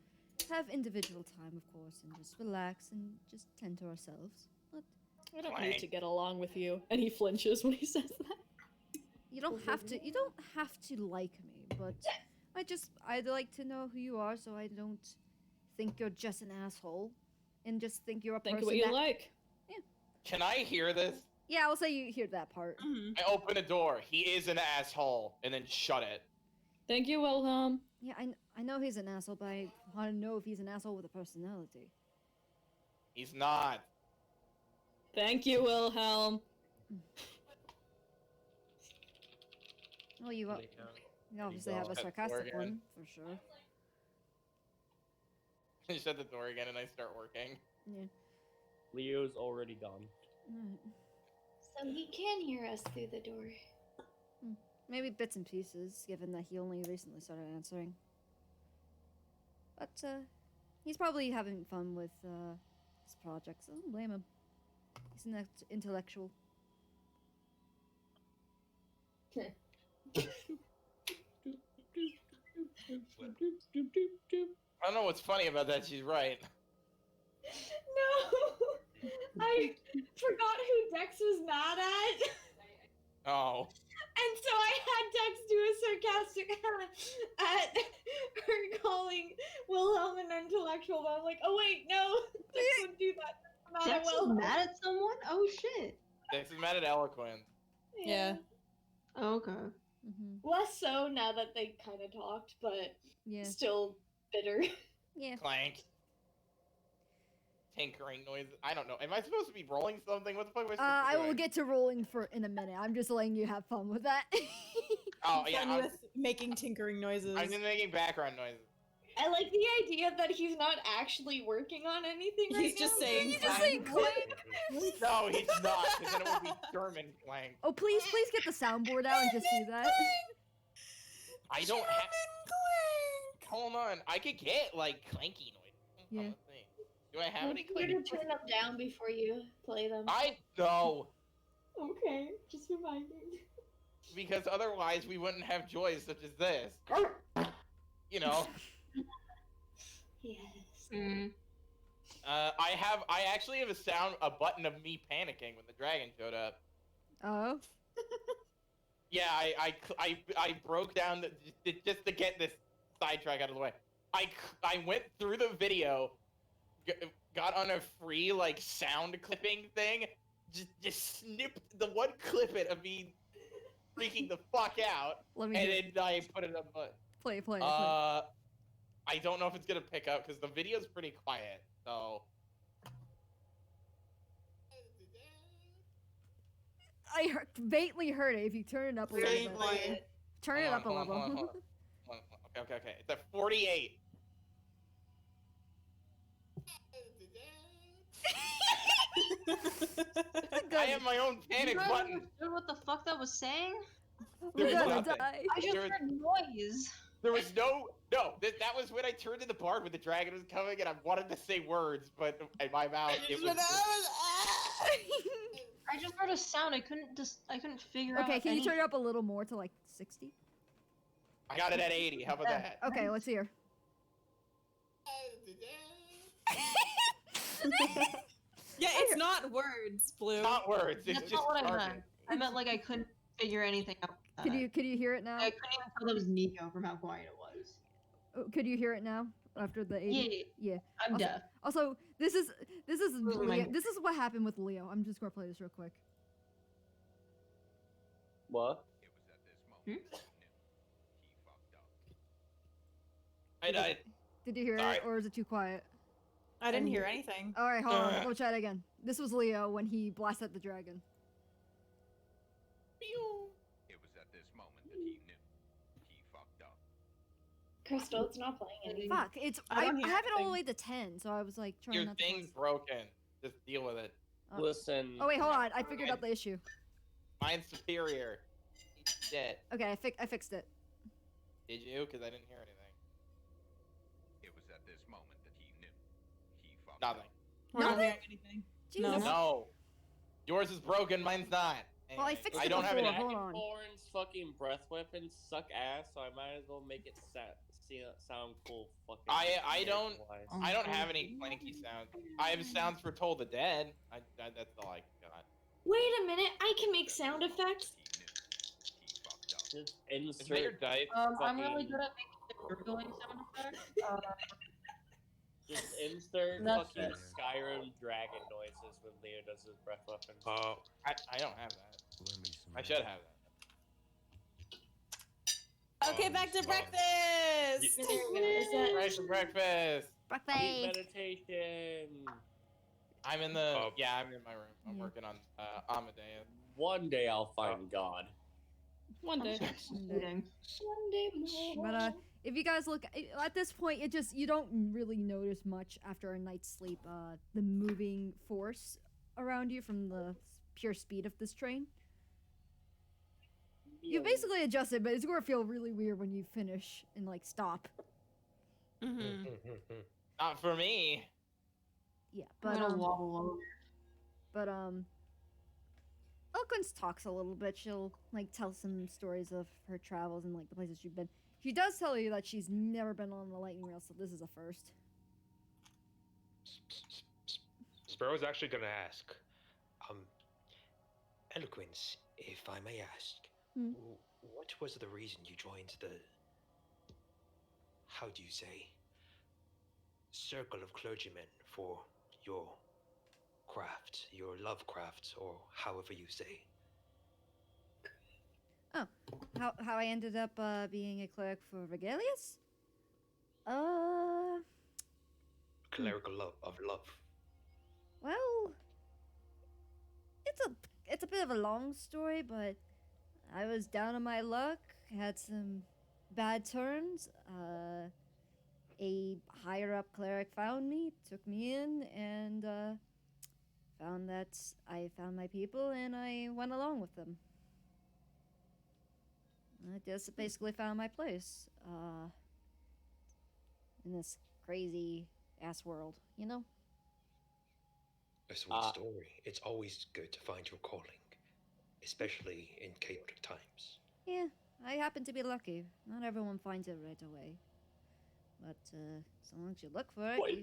have individual time, of course, and just relax and just tend to ourselves. But I don't need to get along with you. And he flinches when he says that. you don't have to. You don't have to like me, but I'd like to know who you are, so I don't think you're just an asshole, and just think you're a Think person what you that. like. Can I hear this? Yeah, I'll say you hear that part. I open a door. He is an asshole, and then shut it. Thank you, Wilhelm. Yeah, I know he's an asshole, but I want to know if he's an asshole with a personality. He's not. Thank you, Wilhelm. Well, you obviously have a sarcastic one, for sure. I shut the door again, and I start working. Yeah. Leo's already gone. Alright. So he can hear us through the door. Maybe bits and pieces, given that he only recently started answering. But, he's probably having fun with, his projects. I don't blame him. He's an intellectual. I don't know what's funny about that. She's right. No! I forgot who Dex was mad at. Oh. And so I had Dex do a sarcastic at her calling Wilhelm an intellectual, but I'm like, oh wait, no, Dex wouldn't do that. Not Dex is Wilhelm. mad at someone? Oh shit. Dex is mad at eloquence. Yeah. Oh, okay. Less so now that they kind of talked, but Yeah. still bitter. Yeah. Clank. Tinkering noise. I don't know. Am I supposed to be rolling something? What the fuck am I supposed to I be will doing? get to rolling in a minute. I'm just letting you have fun with that. Oh, yeah. Fun with making tinkering noises. I'm just making background noises. I like the idea that he's not actually working on anything right He's just now. saying He's just clang. saying clang. No, he's not, because then it would be German clank. Oh, please get the soundboard out and just do that. I don't have. Hold on. I could get, like, clanky noise. Yeah. Do I have any Make sure clanky? to turn them down before you play them. I know. Okay, just reminding. Because otherwise we wouldn't have joys such as this. You know. Yes. I actually have a button of me panicking when the dragon showed up. Oh. Yeah, I broke down just to get this sidetrack out of the way. I went through the video, got on a free like sound clipping thing, just snipped the one clip it of me freaking the fuck out, Let me and hear then I put it up. Play. I don't know if it's gonna pick up because the video's pretty quiet. So I vaguely heard it. If you turn it up a little bit. Vaguely. Turn it up a Hold on, level. hold on. Okay. It's at 48. I have my own panic You guys button. understood what the fuck that was saying? There We're was gonna nothing. die. I just There was- heard noise. There was no. That was when I turned to the bard when the dragon was coming, and I wanted to say words, but in my mouth it was. I just heard a sound. I couldn't figure out. Okay, can you turn it up a little more to like 60? I got it at 80. How about that? Okay, let's hear. Yeah, it's not words, Blue. Not words. It's That's just not what I jargon. meant. I meant like I couldn't figure anything out. Could you hear it now? I couldn't even tell that was Nico from how quiet it was. Oh, could you hear it now after the 80? Yeah, Yeah. I'm Also- deaf. Also, this is Oh my- Leo. This is what happened with Leo. I'm just gonna play this real quick. What? I died. Did you hear Sorry. it, or is it too quiet? I didn't hear anything. All right, hold on. We'll try it again. This was Leo when he blasted the dragon. It was at this moment that he knew Crystal, it's not playing anymore. Fuck, it's I I don't hear have it all the anything. way to 10, so I was like trying Your not to. thing's broken. Just deal with it. Listen. Oh wait, hold on. I figured out the issue. Mine's superior. Eat shit. Okay, I fixed it. Did you? Because I didn't hear anything. It was at this moment that he knew. He fucked Nothing. We're not Nothing? hearing anything. Jesus. No. Yours is broken. Mine's not. Well, I Anyway, fixed I it don't have before. any. Hold on. Dragonborn's fucking breath weapons suck ass, so I might as well make it sound cool. Fucking. I don't character-wise. have any clanky sounds. I have sounds for Toll the Dead. That's all I got. Wait a minute, I can make sound effects. He fucked up. Just Is that your insert. dice? I'm really Fucking- good at making the gurgling sound effects. Just insert That's fucking it. Skyrim dragon noises when Leo does his breath weapon. I don't have that. I should have that. Okay, back to breakfast. There we go. Is that Right for breakfast. Deep Breakfast. meditation. I'm in the. Yeah, I'm in my room. I'm Yeah. working on Amadeus. One day I'll find God. One day. Eating. one day more? But if you guys look at this point, you don't really notice much after a night's sleep. The moving force around you from the pure speed of this train. You basically adjusted, but it's gonna feel really weird when you finish and like stop. Mm-hmm. Not for me. Yeah, I'm but gonna wobble over. but Eloquence talks a little bit. She'll like tell some stories of her travels and like the places she's been. She does tell you that she's never been on the lightning rail, so this is a first. Sparrow's actually gonna ask, Eloquence, if I may ask, Hmm. what was the reason you joined the, how do you say, circle of clergymen for your craft, your love craft, or however you say? Oh, how I ended up being a cleric for Regalius? Clerical love of love. Well, it's a bit of a long story, but I was down on my luck, had some bad turns. A higher up cleric found me, took me in, and found that I found my people, and I went along with them. I just basically found my place in this crazy ass world, you know? A sweet story. It's always good to find your calling, especially in chaotic times. Yeah, I happen to be lucky. Not everyone finds it right away. But as long as you look for it, you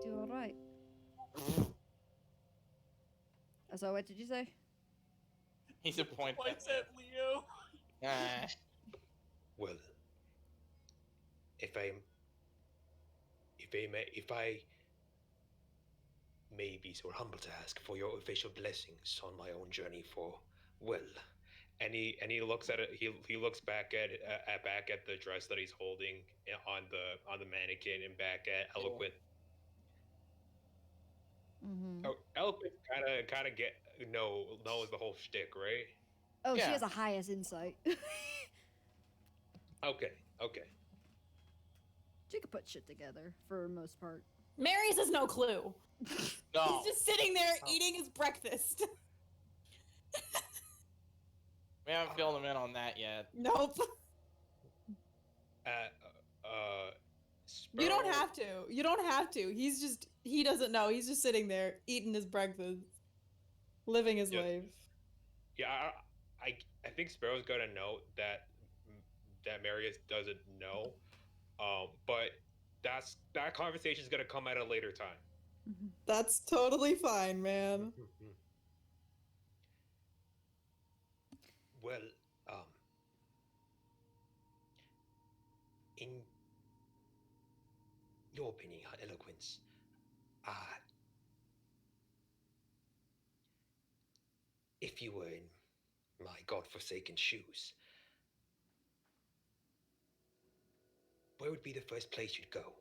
do alright. So what did you say? He's a point. Points at Leo. Ah. Well, if I may be so humble to ask for your official blessings on my own journey for, well, And he looks at it. He looks back at the dress that he's holding on the mannequin and back at Eloquent. Mm-hmm. Oh, Eloquent kind of knows the whole shtick, right? Oh, she Yeah. has the highest insight. Okay. She could put shit together for the most part. Marius has no clue. No. He's just sitting there eating his breakfast. We haven't filled him in on that yet. Nope. You don't Sparrow- have to. You don't have to. He doesn't know. He's just sitting there eating his breakfast, living his Yeah. life. Yeah, I think Sparrow's gonna know that Marius doesn't know, but that conversation's gonna come at a later time. That's totally fine, man. well, in your opinion, Eloquence, if you were in my godforsaken shoes, where would be the first place you'd go?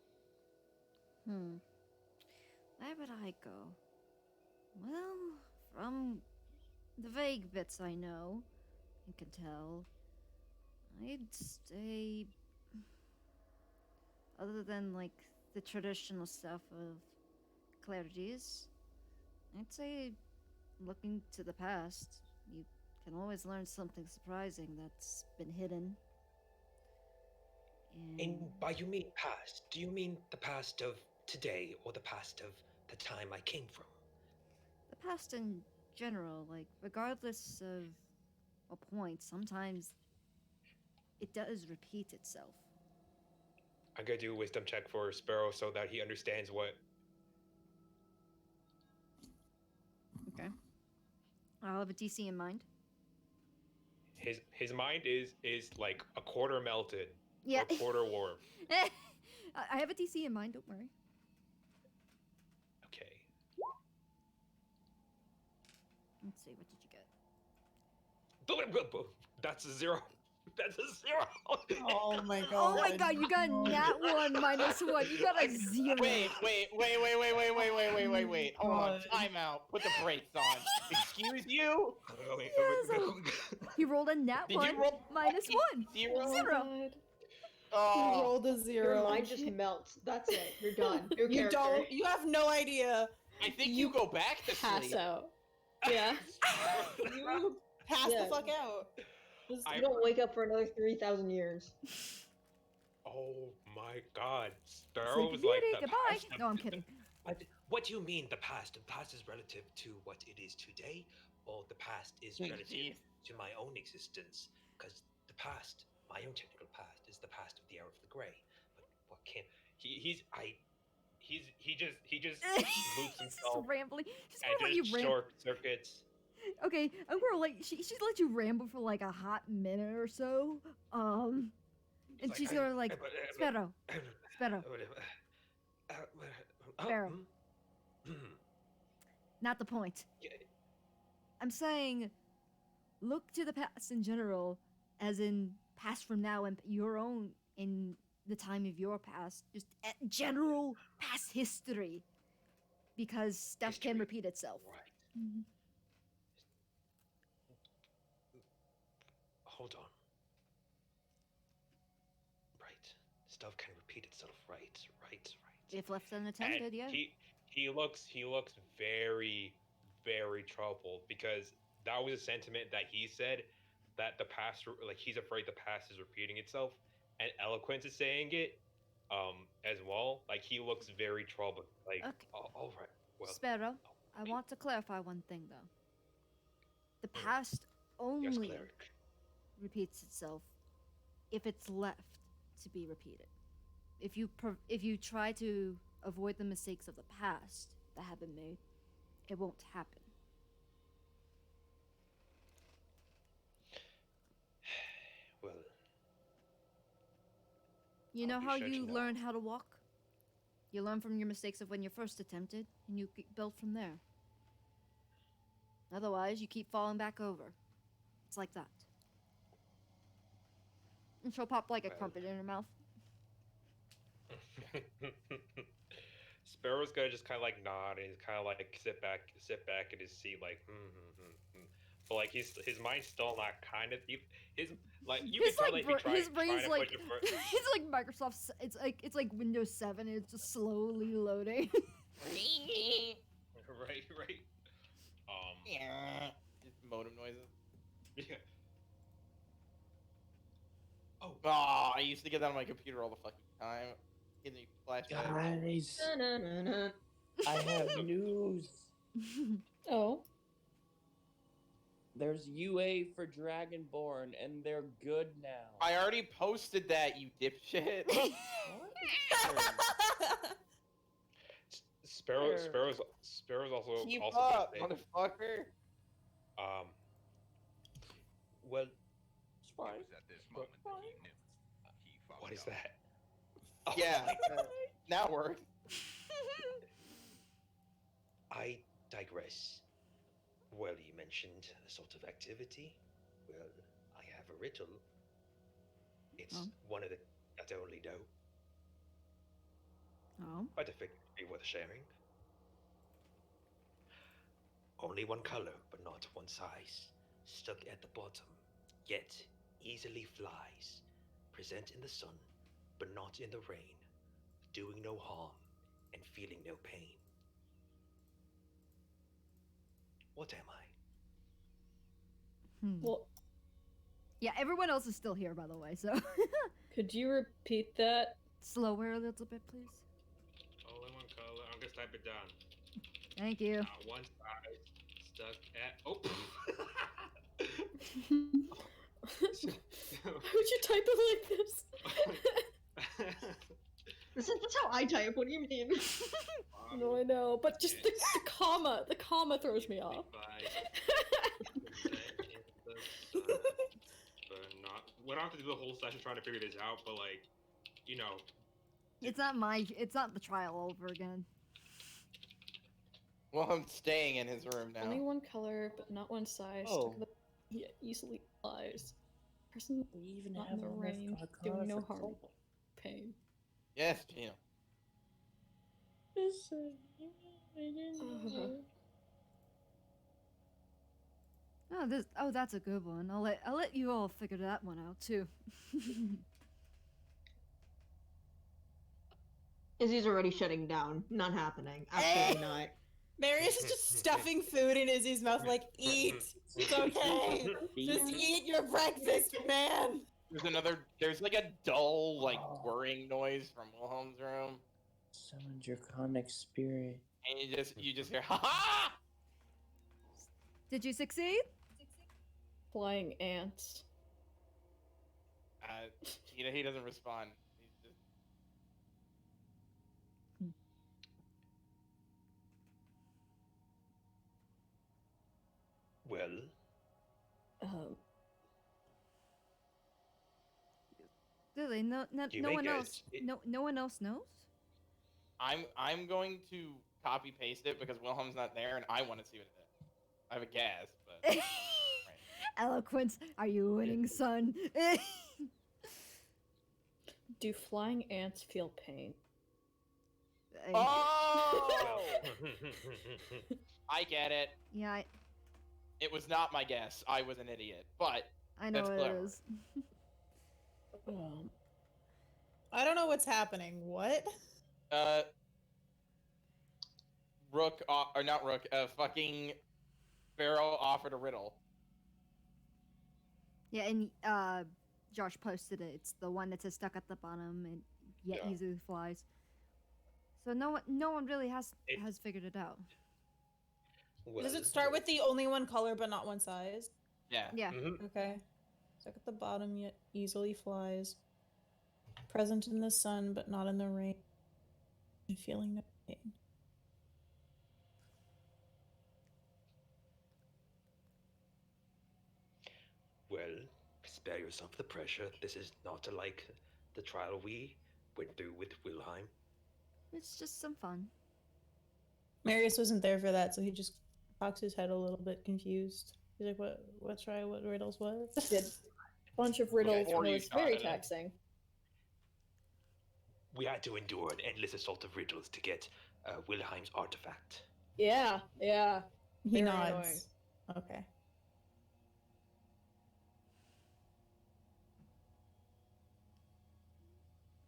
Where would I go? Well, from the vague bits I know and can tell, I'd stay other than like the traditional stuff of clarities, I'd say looking to the past, you can always learn something surprising that's been hidden. And And by you mean past, do you mean the past of today or the past of the time I came from? the past in general, like regardless of a point, sometimes it does repeat itself. I'm gonna do a wisdom check for Sparrow so that he understands what. Okay. I'll have a DC in mind. His mind is like a quarter melted Yeah. or a quarter warm. I have a DC in mind, don't worry. Okay. Let's see, what did you get? That's a 0. That's a 0. Oh my god. Oh my god, you got a nat 1 minus 1. You got a 0. Wait. Hold on. Time out. Put the brakes on. Excuse you? He rolled a nat Did 1 you roll minus 1. Zero? 0. He Oh. rolled a 0. Your mind just melts. That's it. You're done. Your You character. don't. You have no idea. I think you go back to Pass sleep. out. Yeah. You pass Yeah. the fuck out. Just- You don't wake up for another 3,000 years. Oh my god. Sleepy Sparrow's Beauty, like the goodbye. past of- No, I'm kidding. What do you mean the past? The past is relative to what it is today, or the past is relative Jeez. to my own existence? Because the past, my own technical past, is the past of the era of the grey. But what can He just loops He's just himself rambling. She's and gonna let you just ramble. short circuits. Okay, I'm gonna like she's let you ramble for like a hot minute or so. And It's she's like, gonna like Sparrow. Sparrow. Sparrow. Not the point. I'm saying look to the past in general, as in past from now and your own in the time of your past, just general past history, because stuff can History. repeat itself. Right. Mhm. Hold on. Right. Stuff can repeat itself. Right. If left unattended, And yeah. he looks very troubled because that was a sentiment that he said, that the past, like he's afraid the past is repeating itself, and Eloquence is saying it as well. Like he looks very troubled. Like Okay. all right. Well, Sparrow, I want to clarify one thing though. The past yes, only cleric. repeats itself if it's left to be repeated. If you try to avoid the mistakes of the past that have been made, it won't happen. Well, You I'll know be how sure to you know. learn how to walk? You learn from your mistakes of when you first attempted, and you build from there. Otherwise, you keep falling back over. It's like that. And she'll pop like a Well. crumpet in her mouth. Sparrow's gonna just kind of like nod and he's kind of like sit back in his seat, like but like his mind's still not kind of his like you can tell that His brain's to like put your foot. it's like Microsoft. It's like Windows 7. And it's just slowly loading. right. Just modem noises. Yeah. Oh, I used to get that on my computer all the fucking time. Give me flashbacks. Guys, Na-na-na-na. I have news. Oh. There's UA for Dragonborn, and they're good now. I already posted that, you dipshit. Sparrow's also Keep also up, gonna say, motherfucker. well, It's fine. It was at this moment that he knew. He fucked what is up. that? Yeah, now it worked. I digress. Well, you mentioned a sort of activity. Well, I have a riddle. It's Oh. one of the that I only know, Oh. but I figured it'd be worth sharing. Only one color, but not one size. Stuck at the bottom, yet easily flies. Present in the sun, but not in the rain. doing no harm and feeling no pain. What am I? Well, Yeah, everyone else is still here, by the way, so could you repeat that? slower a little bit, please. All in one color. I'm gonna type it down. Thank you. One size stuck at. Oh. Why would you type it like this? That's how I type. What do you mean? No, I know, but just the comma throws me off. We don't have to do the whole session trying to figure this out, but like, you know, It's not the trial over again. Well, I'm staying in his room now. Only one color, but not one size. Oh. Stuck in the yeah, easily flies. Person We even not have in the enough range, arcana doing no for harm, Clockwork. pain. Yes, Gino. That's a good one. I'll let you all figure that one out too. Izzy's already shutting down. Not happening. Absolutely not. Marius is just stuffing food in Izzy's mouth, like, eat! It's okay! Just eat your breakfast, man! There's like a dull, like, whirring noise from Wilhelm's room. Summon draconic spirit. And you just hear, ha ha! Did you succeed? Flying ants. He doesn't respond. He's just... Well, Really? No You no may one guess. else. No one else knows? I'm going to copy paste it because Wilhelm's not there and I want to see what it is. I have a guess, but right. Eloquence, are you winning, son? Do flying ants feel pain? Oh! I get it. Yeah, It was not my guess. I was an idiot, but I know that's it clever. is. I don't know what's happening. What? Rook, or not Rook, fucking Pharaoh offered a riddle. Yeah, and Josh posted it. It's the one that says stuck at the bottom and yet Yeah. easily flies. So no one really has figured it out. well. Does it start with the only one color but not one size? Yeah. Yeah. Okay. Stuck at the bottom yet easily flies. Present in the sun but not in the rain. And feeling no pain. Well, spare yourself the pressure. This is not like the trial we went through with Wilhelm. It's just some fun. Marius wasn't there for that, so he just cocks his head a little bit confused. He's like, what try, what riddles, what? Did a bunch of riddles Or you was very shot at it. taxing. We had to endure an endless assault of riddles to get Wilhelm's artifact. Yeah. He Very nods. annoying. Okay.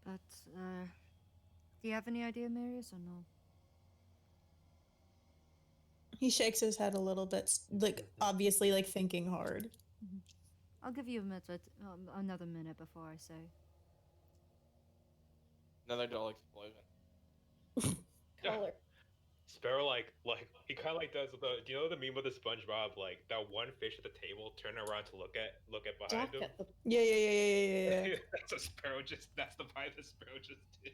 But do you have any idea, Marius, or no? He shakes his head a little bit, like obviously like thinking hard. I'll give you a minute, another minute before I say. Another dull explosion. Color. Sparrow like he kind of like does the. Do you know the meme with the SpongeBob, like that one fish at the table turning around to look at behind Stuck him? at the Yeah. That's what Sparrow just. That's the vibe that Sparrow just did.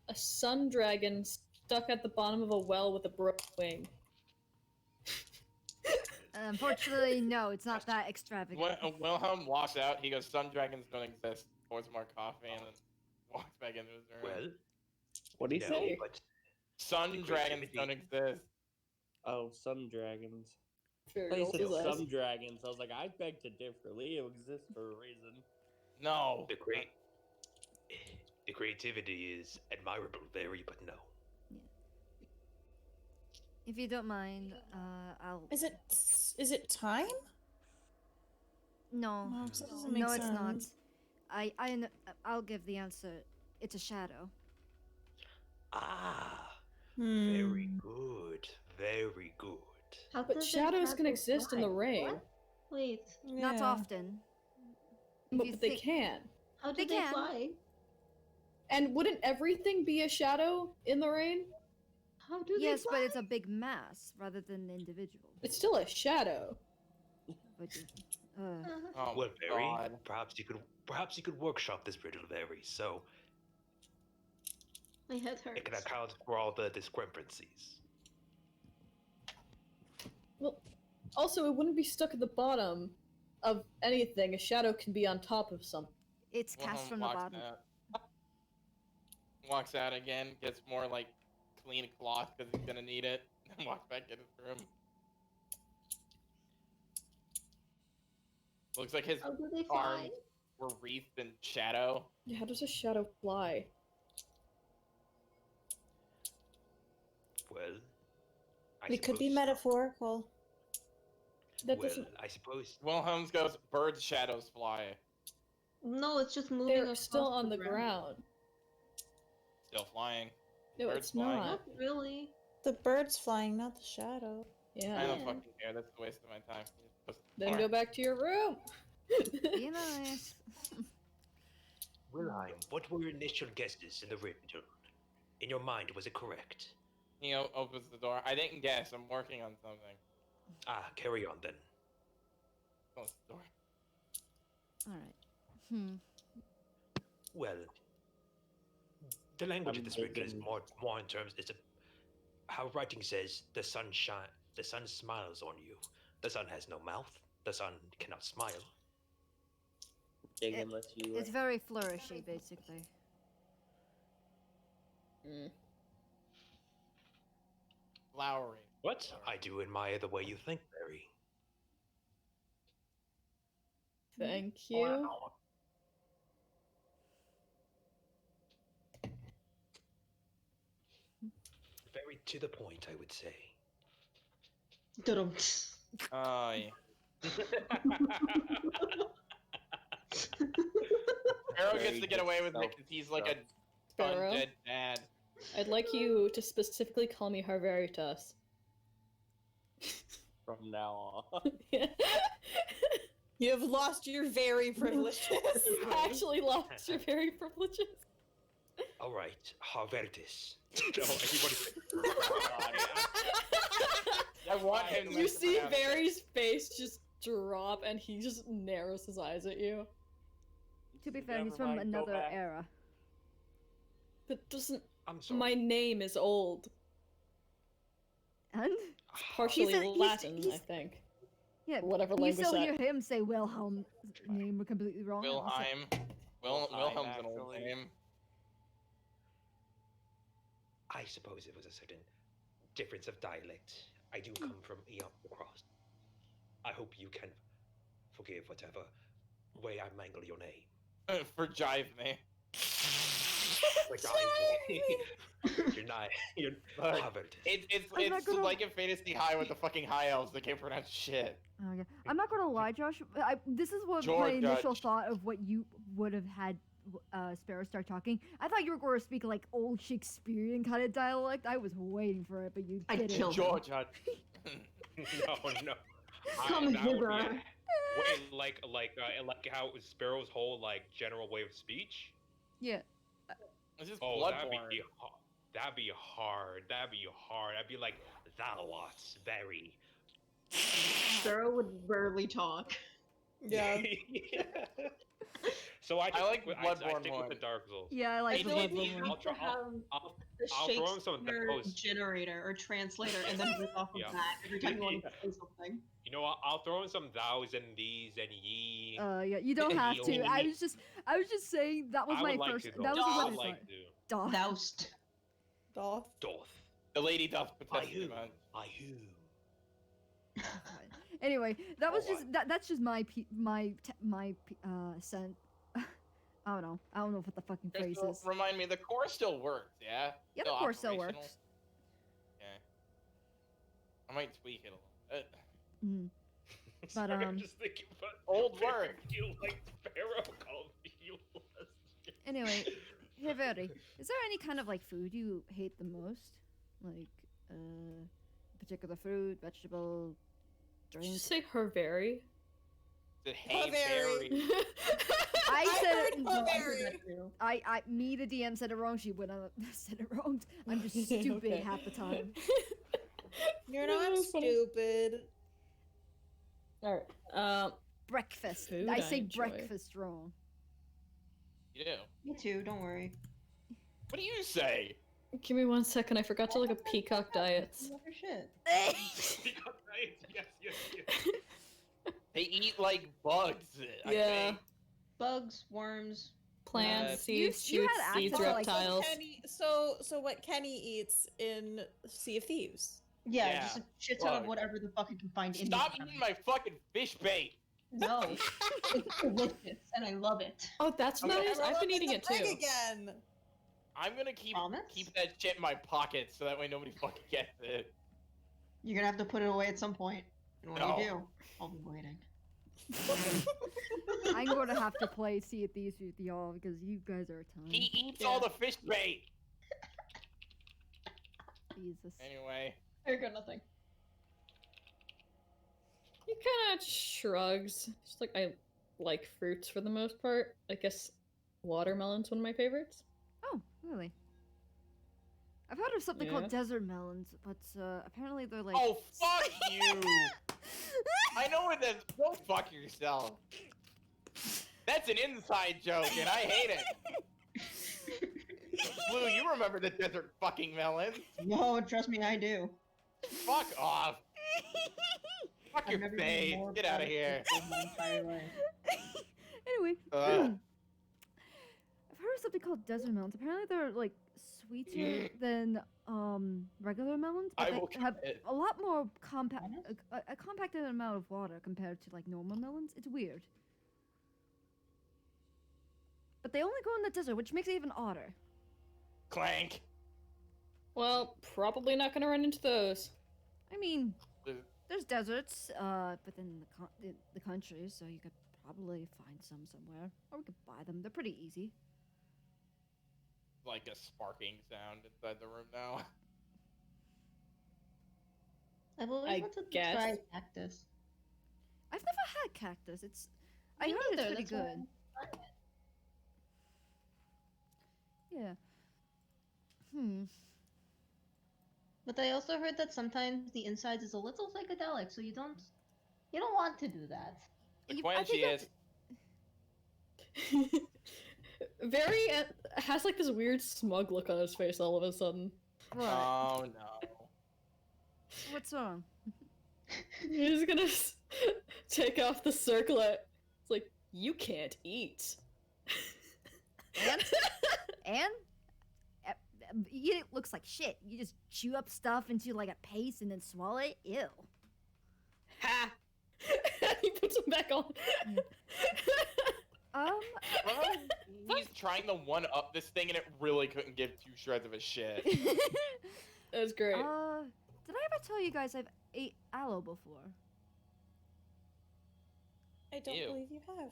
a sun dragon stuck at the bottom of a well with a broken wing. Unfortunately, no, it's not that extravagant. When Wilhelm walks out, he goes, "Sun dragons don't exist." Pours more coffee and then walks back into his room. Well, What do you no, say? but Sun the dragons creativity- don't exist. Oh, some dragons. Sure, I you'll said do that. some dragons. I was like, I beg to differ. Leo exists for a reason. No. the creativity is admirable, very, but no. If you don't mind, I'll. Is it time? No, No, that doesn't make no, it's not. sense. I'll give the answer. It's a shadow. Ah, Hmm. very good. Very good. How But does a shadows can shadow exist in the fly? rain. What? Wait, Not Yeah. often. If But you they think- can. how do They they can. fly? And wouldn't everything be a shadow in the rain? How do Yes, they but fly? it's a big mass rather than an individual. It's still a shadow. But Oh Well, my Very, god. perhaps you could workshop this riddle, Very, so My head it can hurts. account for all the discrepancies. Well, also, it wouldn't be stuck at the bottom of anything. A shadow can be on top of something. it's cast from the Walks bottom. out. Walks out again, gets more like clean cloth because he's gonna need it, and walks back in his room. Looks like his How do they arms fly? were wreathed in shadow. Yeah, how does a shadow fly? Well, I It could be suppose- metaphorical. That Well, doesn't. I suppose. Wilhelms goes, bird shadows fly. No, it's just moving They're across still on the ground. Still flying. No, Birds it's flying. not. Not really. The bird's flying, not the shadow. I Yeah. don't Yeah. fucking care. That's a waste of my time. Then go back to your room. Be nice. Wilhelm, what were your initial guesses in the riddle? In your mind, was it correct? He opens the door. I didn't guess. I'm working on something. Ah, carry on then. Close the door. Alright. Well, the language I'm of this riddle is thinking- more in terms. It's a how writing says the sun smiles on you. The sun has no mouth. The sun cannot smile. Dig It- unless you. It's very flourishy, basically. Mm. Flowering. What? I do admire the way you think, Barry. Thank you. Very to the point, I would say. Dum. Oh, yeah. Sparrow gets Very to get away with it self- because he's like a Sparrow? undead dad. I'd like you to specifically call me Harveritas. From now on. You have lost your very privileges. You actually lost your very privileges. All right, Harvertis. No, everybody. I want him to You see pronounce it. Barry's face just drop and he just narrows his eyes at you. To be So fair, he's never from mind, go another back. era. That doesn't. I'm sorry. My name is old. And? Partially He's- Latin, I he's- think. Yeah, Or whatever you language still that. hear him say Wilhelm's name completely wrong. and also- Wilhelm. Wilhelm, Wilhelm's an old actually. name. I suppose it was a certain difference of dialect. I do come from Eon Cross. I hope you can forgive whatever way I mangle your name. For jive me. Like, you're not. You're Look, Harvertis. I'm not It's gonna- like in Fantasy High with the fucking high elves that can't pronounce shit. Oh, yeah. I'm not gonna lie, Josh. This is what my George, initial Judge. thought of what you would have had Sparrow start talking. I thought you were going to speak like old Shakespearean kind of dialect. I was waiting for it, but you I'd didn't. kill him. George. No. Come that would be hither. wait, like how Sparrow's whole like general way of speech. Yeah. This is Oh, Bloodborne. that'd be hard. That'd be like thou art very. Sparrow would rarely talk. Yeah. So I like I Bloodborne stick more. with the Dark Souls. Yeah, I I like feel like we Bloodborne. I'll have to try- have I'll a throw in some of Shakespeare those. generator or translator and then read off of Yeah. that every time you want to say something. You know what? I'll throw in some thous and these and ye. Yeah, you don't have to. Yo. I was just saying that was I my would like first. to, That though. was I what I would thought. like to. Duh. Doused. Doth. Doth. The lady doth I protest who? him. I who? Anyway, that was Oh, just that's just my scent. I don't know. I don't know what the fucking phrase Crystal, is. remind me, the core still works, yeah? Yeah, the core still operational? works. Okay. I might tweak it a little bit. Mm. But, Sorry, I'm just thinking about Old word. You like Sparrow called me you lesbian. Anyway, hey Verdi, is there any kind of like food you hate the most? Like, particular fruit, vegetable, Did you drink? say her very? The hey Very. berry. I said heard it. No, I heard Very. that too. Me, the DM, said it wrong. She would have said it wrong. I'm just stupid Okay. half the time. You're Yeah, not that was funny. stupid. All right. Breakfast. Food I I say enjoy. breakfast wrong. You do. Me too, don't worry. What do you say? Give me 1 second. I forgot to look at peacock diets. Other shit. Yes, yes, yes, yes. They eat like bugs. I Yeah. think. Bugs, worms. Plants, seeds, you shoots, had seeds, access to, like, reptiles. So what Kenny eats in Sea of Thieves? Yeah, Yeah. just a shit ton of Bug. whatever the fuck it can find in Stop the eating my fucking fish bait. No. It's delicious, and I love it. Oh, that's Okay. nice. I've been eating it too. Again. I'm gonna keep Promise? that shit in my pocket so that way nobody fucking gets it. You're gonna have to put it away at some point. And when No. you do, I'll be waiting. I'm going to have to play Sea of Thieves with y'all because you guys are a ton. He eats all the fish bait. Jesus. Anyway, I got nothing. He kind of shrugs. Just like I like fruits for the most part. I guess watermelon's one of my favorites. Oh, really? I've heard of something Yeah. called desert melons, but apparently they're like. oh fuck you! I know what that. Go fuck yourself. That's an inside joke, and I hate it. Blue, you remember the desert fucking melons? No, trust me, I do. Fuck off. Fuck I've your never been face. more Get out of proud here. of my entire life. Anyway, Ugh. I've heard of something called desert melons. Apparently they're like sweeter than regular melons, but I they will have commit. a lot more compact, Honest? a compacted amount of water compared to like normal melons. It's weird. But they only grow in the desert, which makes it even odder. Clank. Well, probably not gonna run into those. I mean, Uh, there's deserts within the country, so you could probably find some somewhere, or we could buy them. They're pretty easy. Like a sparking sound inside the room now. I've always I wanted to guess. try cactus. I've never had cactus. I Me heard it's neither, pretty that's why good. I'm trying it. Yeah. Hmm. But I also heard that sometimes the insides is a little psychedelic, so you don't want to do that. The I think Quenchi is. Very has like this weird smug look on his face all of a sudden. What? Oh no. What's wrong? He's gonna take off the circlet. It's like, you can't eat. And eat it looks like shit. You just chew up stuff into like a paste and then swallow it. Ew. Ha! He puts them back on. He's trying to one up this thing and it really couldn't give two shreds of a shit. That was great. Did I ever tell you guys I've ate aloe before? I don't Ew. believe you have.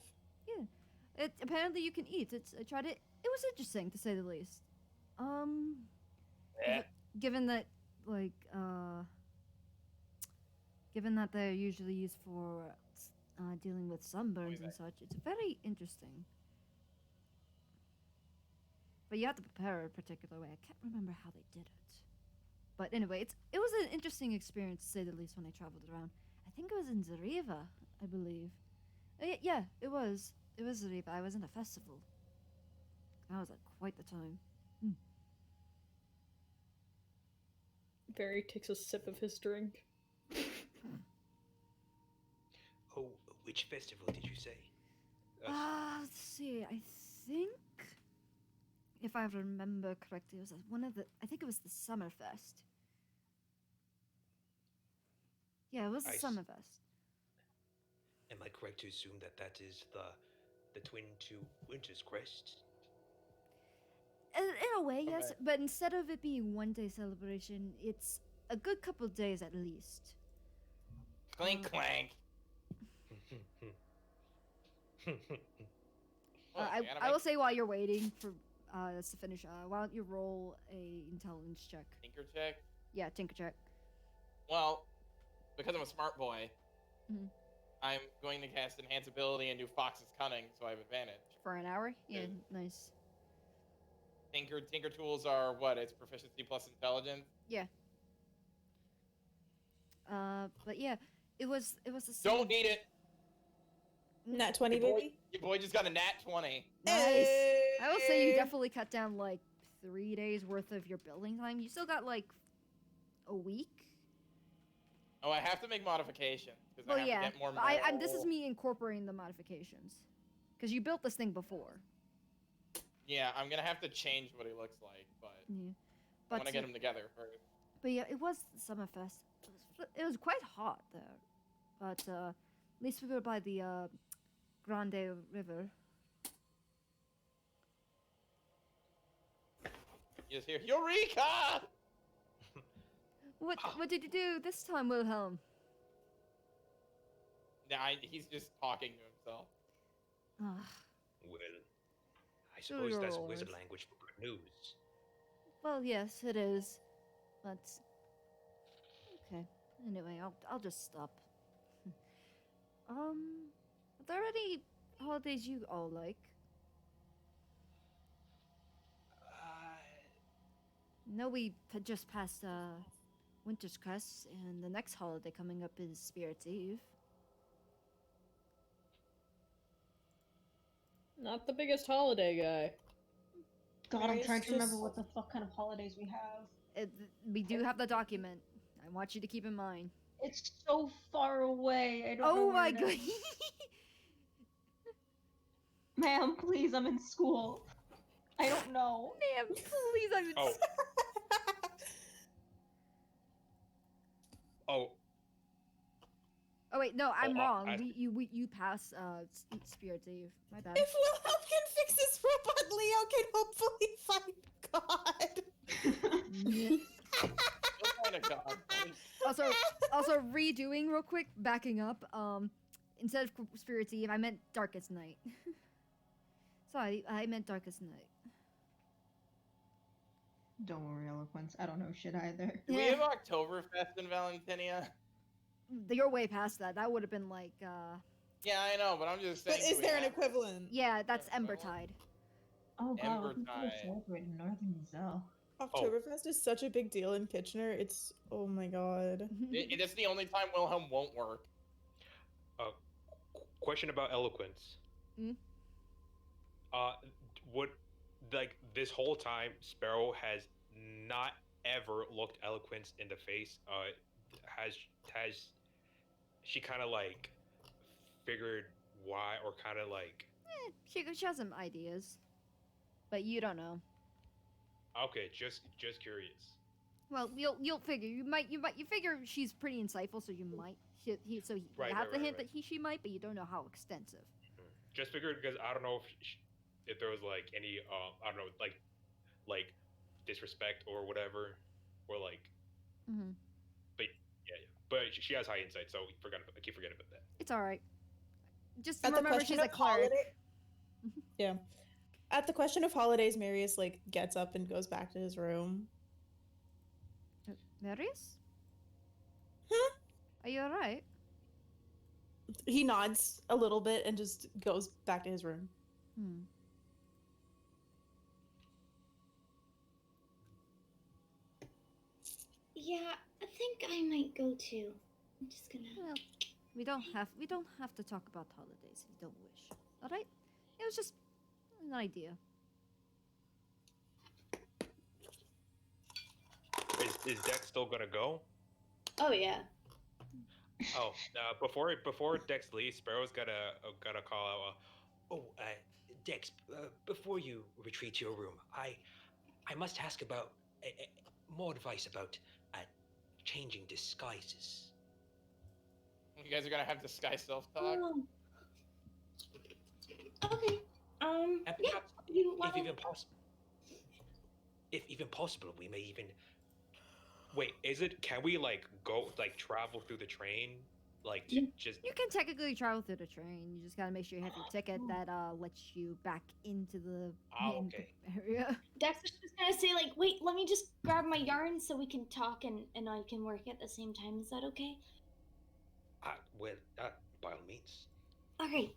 It apparently you can eat. I tried it. It was interesting to say the least. Eh. Given that given that they're usually used for dealing with sunburns and such, it's very interesting. But you have to prepare it a particular way. I can't remember how they did it. But anyway, it was an interesting experience to say the least when I traveled around. I think it was in Zariva, I believe. Yeah, it was. It was Zariva. I was in a festival. That was quite the time. Barry takes a sip of his drink. Oh, which festival did you say? Let's see. I think, if I remember correctly, it was I think it was the Summerfest. Yeah, it was the I s- Summerfest. Am I correct to assume that that is the twin to Winter's Crest? In a way, yes, Okay. but instead of it being 1 day celebration, it's a good couple days at least. Clink clank. Look, I man, I will say while you're waiting for us to finish, why don't you roll a intelligence check? Tinker check. Yeah, tinker check. Well, because I'm a smart boy, Mhm. I'm going to cast Enhance Ability and do Fox's Cunning, so I have advantage. For an hour? Yeah, Yeah. nice. Tinker tools are what? It's proficiency plus intelligence. Yeah. But yeah, it was the same. Don't need it. Nat 20, Your boy, baby. your boy just got a nat 20. Nice. I will say you Hey. definitely cut down like 3 days worth of your building time. You still got like a week. Oh, I have to make modifications because Well, I have yeah. to get more But metal. this is me incorporating the modifications, because you built this thing before. Yeah, I'm gonna have to change what he looks like, but Yeah. I But want to get him together first. But yeah, it was Summerfest. It was quite hot there, but at least we were by the Grande River. You just hear Eureka! What did you do this time, Wilhelm? Nah, he's just talking to himself. Ah, Well, I So suppose that's yours. wizard language for good news. well, yes, it is. But okay. Anyway, I'll just stop. Are there any holidays you all like? No, we had just passed Winter's Crest, and the next holiday coming up is Spirit's Eve. Not the biggest holiday guy. God, I'm Marius trying to remember just- what the fuck kind of holidays we have. We do have the document. I want you to keep in mind. It's so far away. I don't know Oh where my it god! is. Ma'am, please, I'm in school. I don't know. Ma'am, please, I'm. Oh. Oh, Oh wait, no, I'm Oh, wrong. I- You pass Spirit's Eve. My bad. If Wilhelm can fix this robot, Leo can hopefully find God. What kind of god? Also redoing real quick, backing up. Instead of Spirit's Eve, I meant Darkest Night. Sorry, I meant Darkest Night. Don't worry, Eloquence. I don't know shit either. Do we Yeah. have Oktoberfest in Valentinia? You're way past that. That would have been like, Yeah, I know, but I'm just saying. But do is we there an have- equivalent? yeah, that's Yeah, well- Embertide. Oh god, what people Embertide. celebrate in Northern Zell. Oktoberfest is such a big deal in Kitchener. It's oh my god. It's the only time Wilhelm won't work. question about eloquence. Mm? Would like this whole time Sparrow has not ever looked eloquence in the face? Has she kind of like figured why, or kind of like? She has some ideas, but you don't know. Okay, just curious. Well, you'll figure. You figure she's pretty insightful, so you might. You Right, have right, the right, hint right. that she might, but you don't know how extensive. Just figured because I don't know if there was like any I don't know like disrespect or whatever, or like Mm-hmm. but she has high insight, so I keep forgetting about that. It's all right. Just At the remember, question she's a of cleric. holiday- Yeah. At the question of holidays, Marius like gets up and goes back to his room. Marius, Huh? are you all right? He nods a little bit and just goes back to his room. Hmm. Yeah, I think I might go too. I'm just gonna. Well, we don't have to talk about holidays if you don't wish. All right? It was just an idea. Is Dex still gonna go? Oh yeah. Oh, before Dex leaves, Sparrow's gotta call out. Dex, before you retreat to your room, I must ask about more advice about changing disguises. You guys are gonna have disguise self-talk. Oh. Okay. And Yeah. perhaps, You if wanna... even possible, we may even. Wait, is it? Can we like go like travel through the train? Like You just You can technically travel through the train. You just gotta make sure you have your ticket that lets you back into the main okay. area. Dex is just gonna say like, wait, let me just grab my yarn so we can talk and I can work at the same time. Is that okay? Well, by all means. Alright.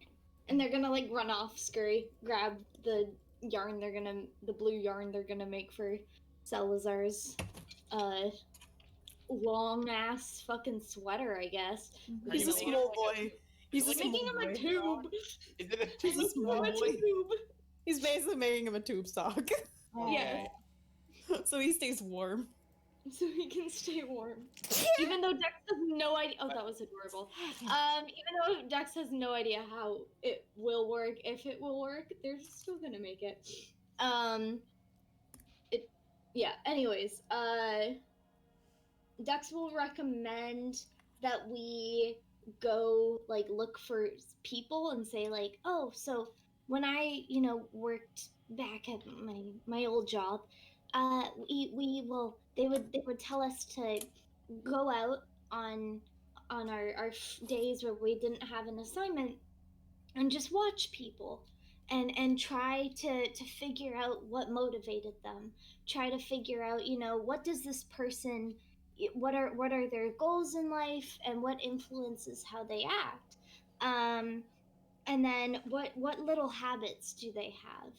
And they're gonna like run off, scurry, grab the yarn the blue yarn they're gonna make for Salazar's long ass fucking sweater, I guess. Are He's you a making small like boy. He's a like small Making him boy. a tube. Is it a He's a tube? small A boy. tube. He's basically making him a tube sock. Yes. So he stays warm. So he can stay warm. Even though Dex has no idea. Oh, that was adorable. Even though Dex has no idea how it will work, if it will work, they're still gonna make it. Yeah. Anyways, Dex will recommend that we go like look for people and say like, oh, so when I worked back at my old job, they would tell us to go out on our days where we didn't have an assignment and just watch people and try to figure out what motivated them, try to figure out what does this person, what are their goals in life and what influences how they act, and then what little habits do they have,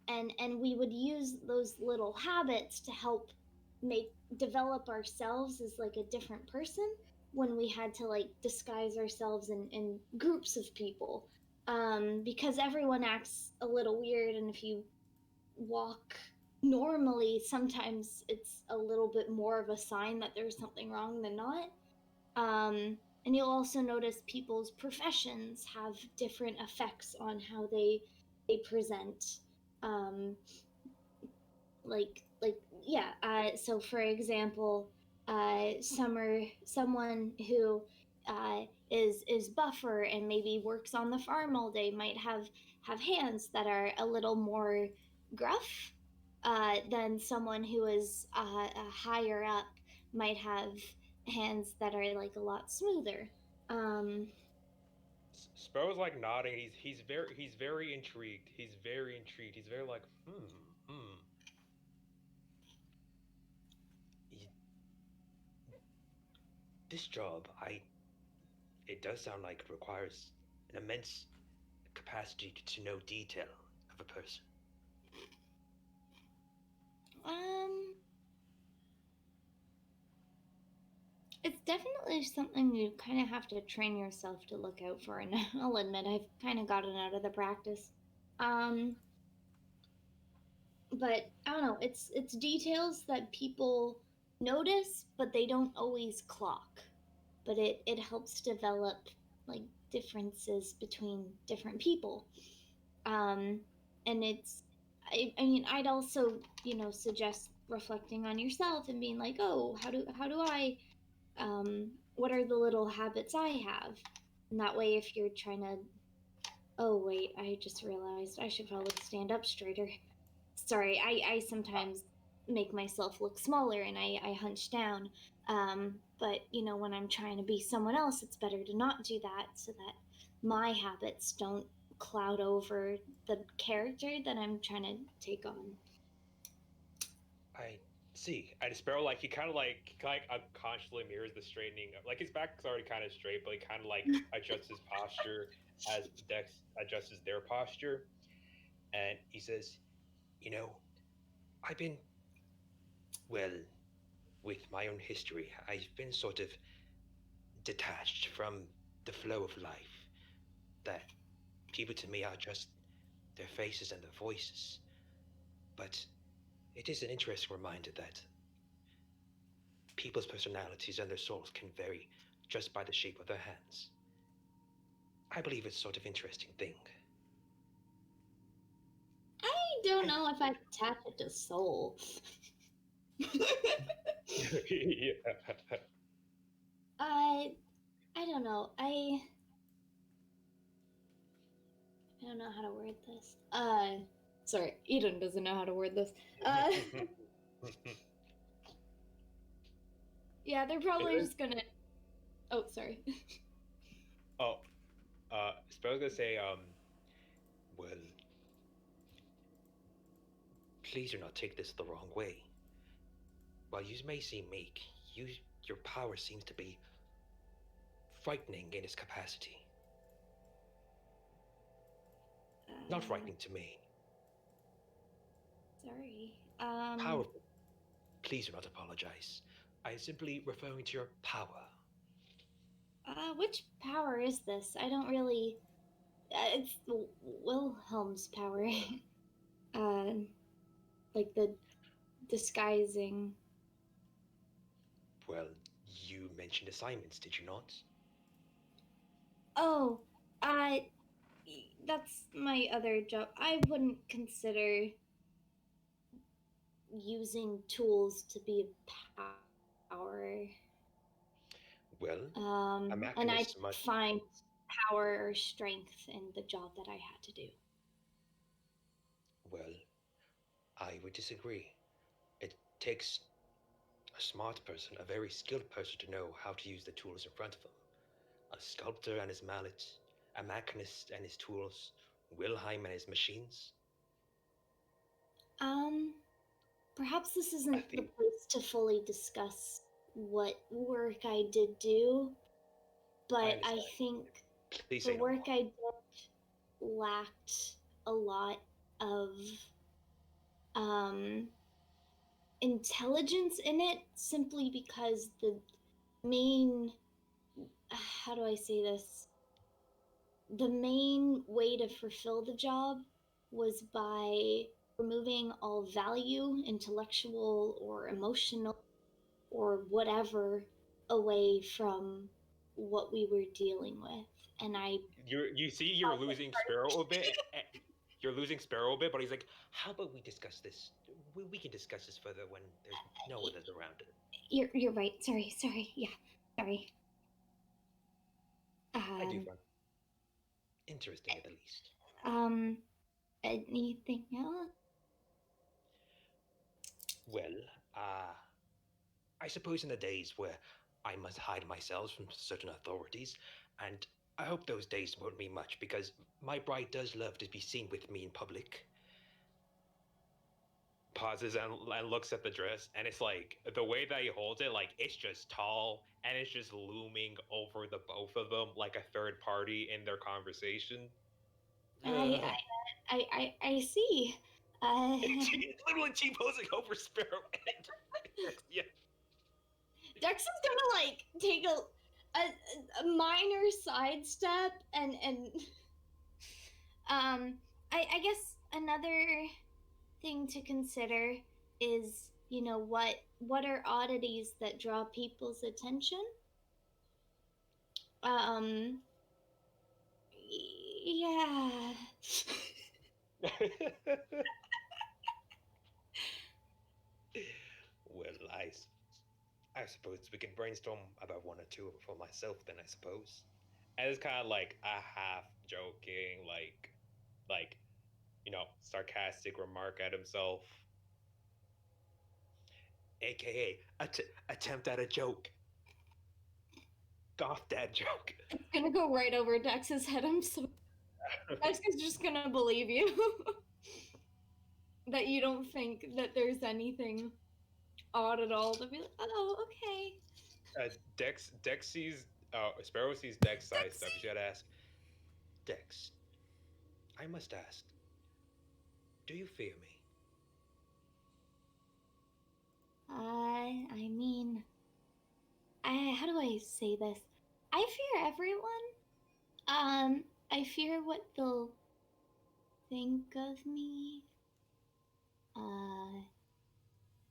and we would use those little habits to help make develop ourselves as like a different person when we had to like disguise ourselves in groups of people, because everyone acts a little weird, and if you walk normally sometimes it's a little bit more of a sign that there's something wrong than not. And you'll also notice people's professions have different effects on how they present. Um, like yeah. So for example, someone who is buffer and maybe works on the farm all day might have hands that are a little more gruff than someone who is higher up might have hands that are like a lot smoother. Um, Sparrow's like nodding. He's very intrigued. He's very intrigued. He's very like hmm. Y- This job, it does sound like it requires an immense capacity to know detail of a person. um, it's definitely something you kind of have to train yourself to look out for, and I'll admit I've kind of gotten out of the practice. Um, but I don't know. It's details that people notice, but they don't always clock. But it helps develop like differences between different people. Um, and I mean, I'd also suggest reflecting on yourself and being like, oh, how do I what are the little habits I have? And that way, if you're trying to, oh wait, I just realized I should probably stand up straighter. Sorry, I sometimes make myself look smaller and I hunch down. But when I'm trying to be someone else, it's better to not do that so that my habits don't cloud over the character that I'm trying to take on. I see. And Sparrow, like he kind of like unconsciously mirrors the straightening. Like his back's already kind of straight, but he kind of like adjusts his posture as Dex adjusts their posture, and he says, "You know, I've been well with my own history. I've been sort of detached from the flow of life. That people to me are just their faces and their voices. But it is an interesting reminder that people's personalities and their souls can vary just by the shape of their hands. I believe it's sort of interesting thing." I don't know if I attach it to soul. Yeah. I don't know. I don't know how to word this. Sorry, Eden doesn't know how to word this. Yeah, they're probably It is- just gonna. Oh, sorry. Oh, Spell was gonna say, well, please do not take this the wrong way. While you may seem meek, your power seems to be frightening in its capacity. Not frightening to me. Sorry. Powerful. Please do not apologize. I am simply referring to your power. Which power is this? I don't really. It's Wilhelm's power. uh, like the disguising. Well, you mentioned assignments, did you not? Oh, that's my other job. I wouldn't consider using tools to be a power. Well, a And I machinist must. find power or strength in the job that I had to do. Well, I would disagree. It takes a smart person, a very skilled person, to know how to use the tools in front of him. A sculptor and his mallet, a machinist and his tools, Wilhelm and his machines. Perhaps this I isn't the think. place to fully discuss what work I did do, I but I understand. think Please the say no work more. I did lacked a lot of um, intelligence in it simply because the main how do I say this? The main way to fulfill the job was by removing all value, intellectual or emotional or whatever, away from what we were dealing with. And I You see, you're losing Sparrow a bit. You're losing Sparrow a bit, but he's like, "How about we discuss this? We can discuss this further when there's no one that's around." you're right. Sorry. Yeah, sorry. I do find interesting at the least. Um, anything else? Well, uh, I suppose in the days where I must hide myself from certain authorities, and I hope those days won't be much because my bride does love to be seen with me in public. Pauses and looks at the dress, and it's like the way that he holds it, like it's just tall and it's just looming over the both of them like a third party in their conversation. I see. It's literally T-posing over Sparrow and yeah. Dex is gonna like take a minor sidestep and I guess another thing to consider is, you know, what are oddities that draw people's attention? Um yeah. Well, I suppose we can brainstorm about one or two for myself then, I suppose. And it's kind of like a half joking, like, sarcastic remark at himself. AKA, attempt at a joke. Goth dad joke. It's gonna go right over Dex's head. I'm so Dex is just gonna believe you. That you don't think that there's anything odd at all. They'll be like, oh, okay. Dex sees, Sparrow sees Dex side stuff. You gotta ask, Dex, I must ask, do you fear me? I mean, how do I say this? I fear everyone. I fear what they'll think of me.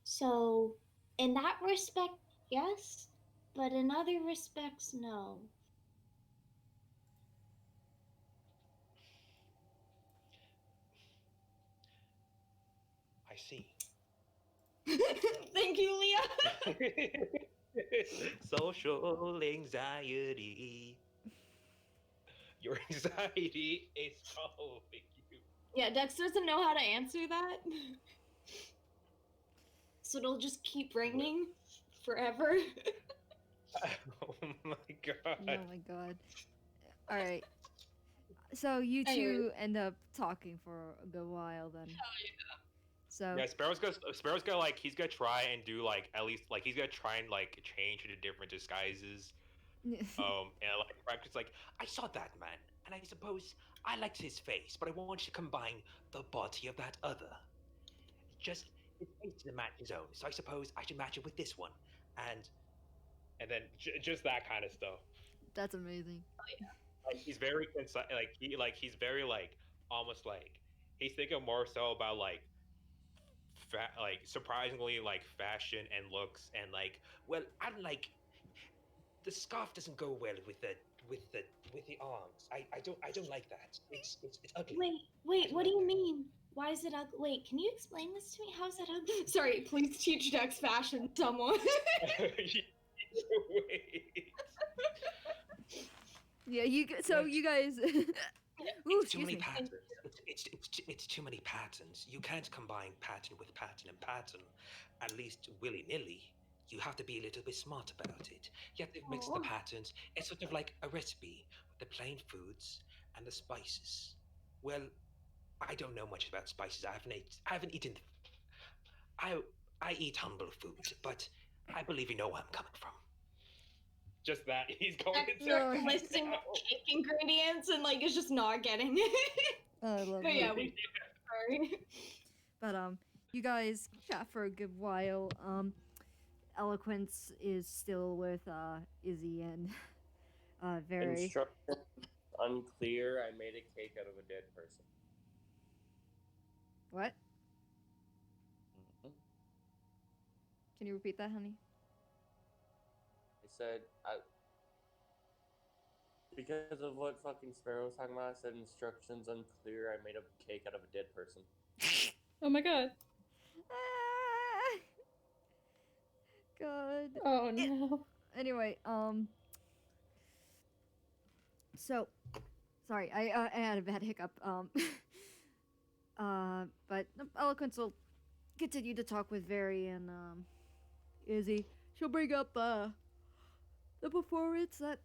So in that respect, yes, but in other respects, no. I see. Thank you, Leah. Social anxiety. Your anxiety is following you. Yeah, Dex doesn't know how to answer that. So it'll just keep ringing forever. Oh my god. Oh my god. All right. So you Anyway. two end up talking for a good while then. So Yeah, Sparrow's gonna like he's gonna try and do like at least like he's gonna try and like change into different disguises. And like practice like I saw that man, and I suppose I liked his face, but I want you to combine the body of that other. Just his face doesn't match his own, so I suppose I should match it with this one. And then just that kind of stuff. that's amazing. Like he's very he's very like almost like he's thinking more so about like like surprisingly like fashion and looks and like well I don't like the scarf doesn't go well with the arms. I don't like that. It's ugly. Wait, what do you mean? Why is it ugly? Wait, can you explain this to me? How is that ugly? Sorry, please teach Dex fashion, someone. Wait. Yeah, you guys. Ooh, It's too excuse many me. patterns. It's too many patterns. You can't combine pattern with pattern and pattern, at least willy nilly. You have to be a little bit smart about it. You have to mix the Oh. patterns. It's sort of like a recipe with the plain foods and the spices. Well, I don't know much about spices. I haven't eaten. I eat humble food, but I believe you know where I'm coming from. Just that he's going Dex to No. listing cake ingredients and like is just not getting it. I love But it. yeah, we sorry. But you guys chat for a good while. Eloquence is still with Izzy and very. Instructions unclear. I made a cake out of a dead person. What? Mhm. Can you repeat that, honey? I said because of what fucking Sparrow was talking about. I said instructions unclear. I made a cake out of a dead person. Oh my god. Ah! God. Oh no. Anyway, so sorry, I had a bad hiccup. But Eloquence will continue to talk with Very and Izzy. She'll bring up the performance that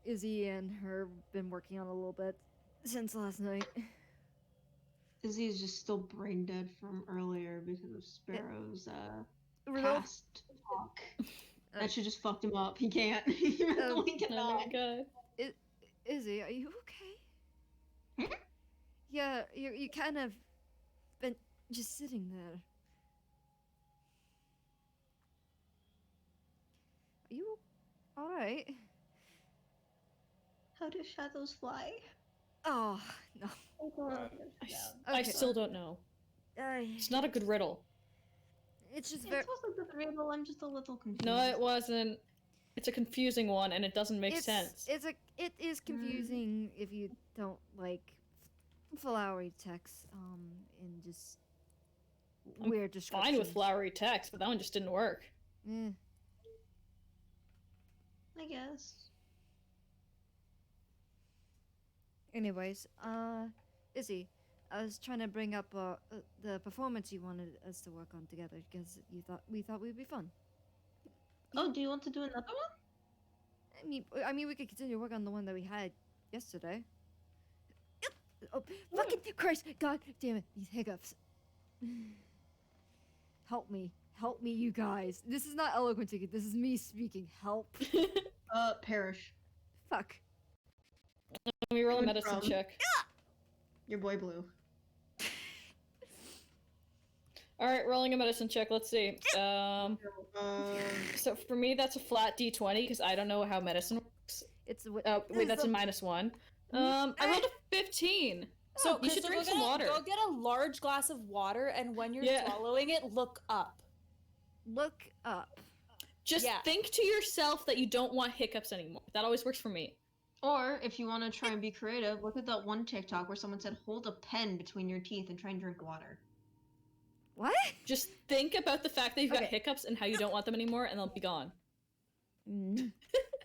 Izzy and her been working on a little bit since last night. Izzy is just still brain dead from earlier because of Sparrow's Resolve- past talk. That shit just fucked him up. He can't. He really Oh cannot. my god. Izzy, are you okay? Yeah, you kind of been just sitting there. Are you all right? How do shadows fly? Oh no. Oh, God. I Okay. still don't know. It's not a good riddle. It's just It very. was a good riddle. I'm just a little confused. No, it wasn't. It's a confusing one, and it doesn't make sense. It is confusing if you don't like flowery text and just I'm weird descriptions. Fine with flowery text, but that one just didn't work. Eh. I guess. Anyways, Izzy, I was trying to bring up the performance you wanted us to work on together because we thought we'd be fun. Oh, do you want to do another one? I mean, we could continue work on the one that we had yesterday. Oh, fucking Christ! God damn it! These hiccups. Help me, you guys. This is not eloquent ticket. This is me speaking. Help. Perish. Fuck. Let me roll a Coming medicine from- check. Your boy Blue. Alright, rolling a medicine check. Let's see. So for me, that's a flat d20 because I don't know how medicine works. It's Wait, that's a -1. I rolled a 15. So you should Crystal, drink go some get water. Go get a large glass of water, and when you're Yeah. swallowing it, look up. Look up. Just Yeah. think to yourself that you don't want hiccups anymore. That always works for me. Or if you want to try and be creative, look at that one TikTok where someone said, "Hold a pen between your teeth and try and drink water." What? Just think about the fact that you've got Okay. hiccups and how you don't want them anymore, and they'll be gone.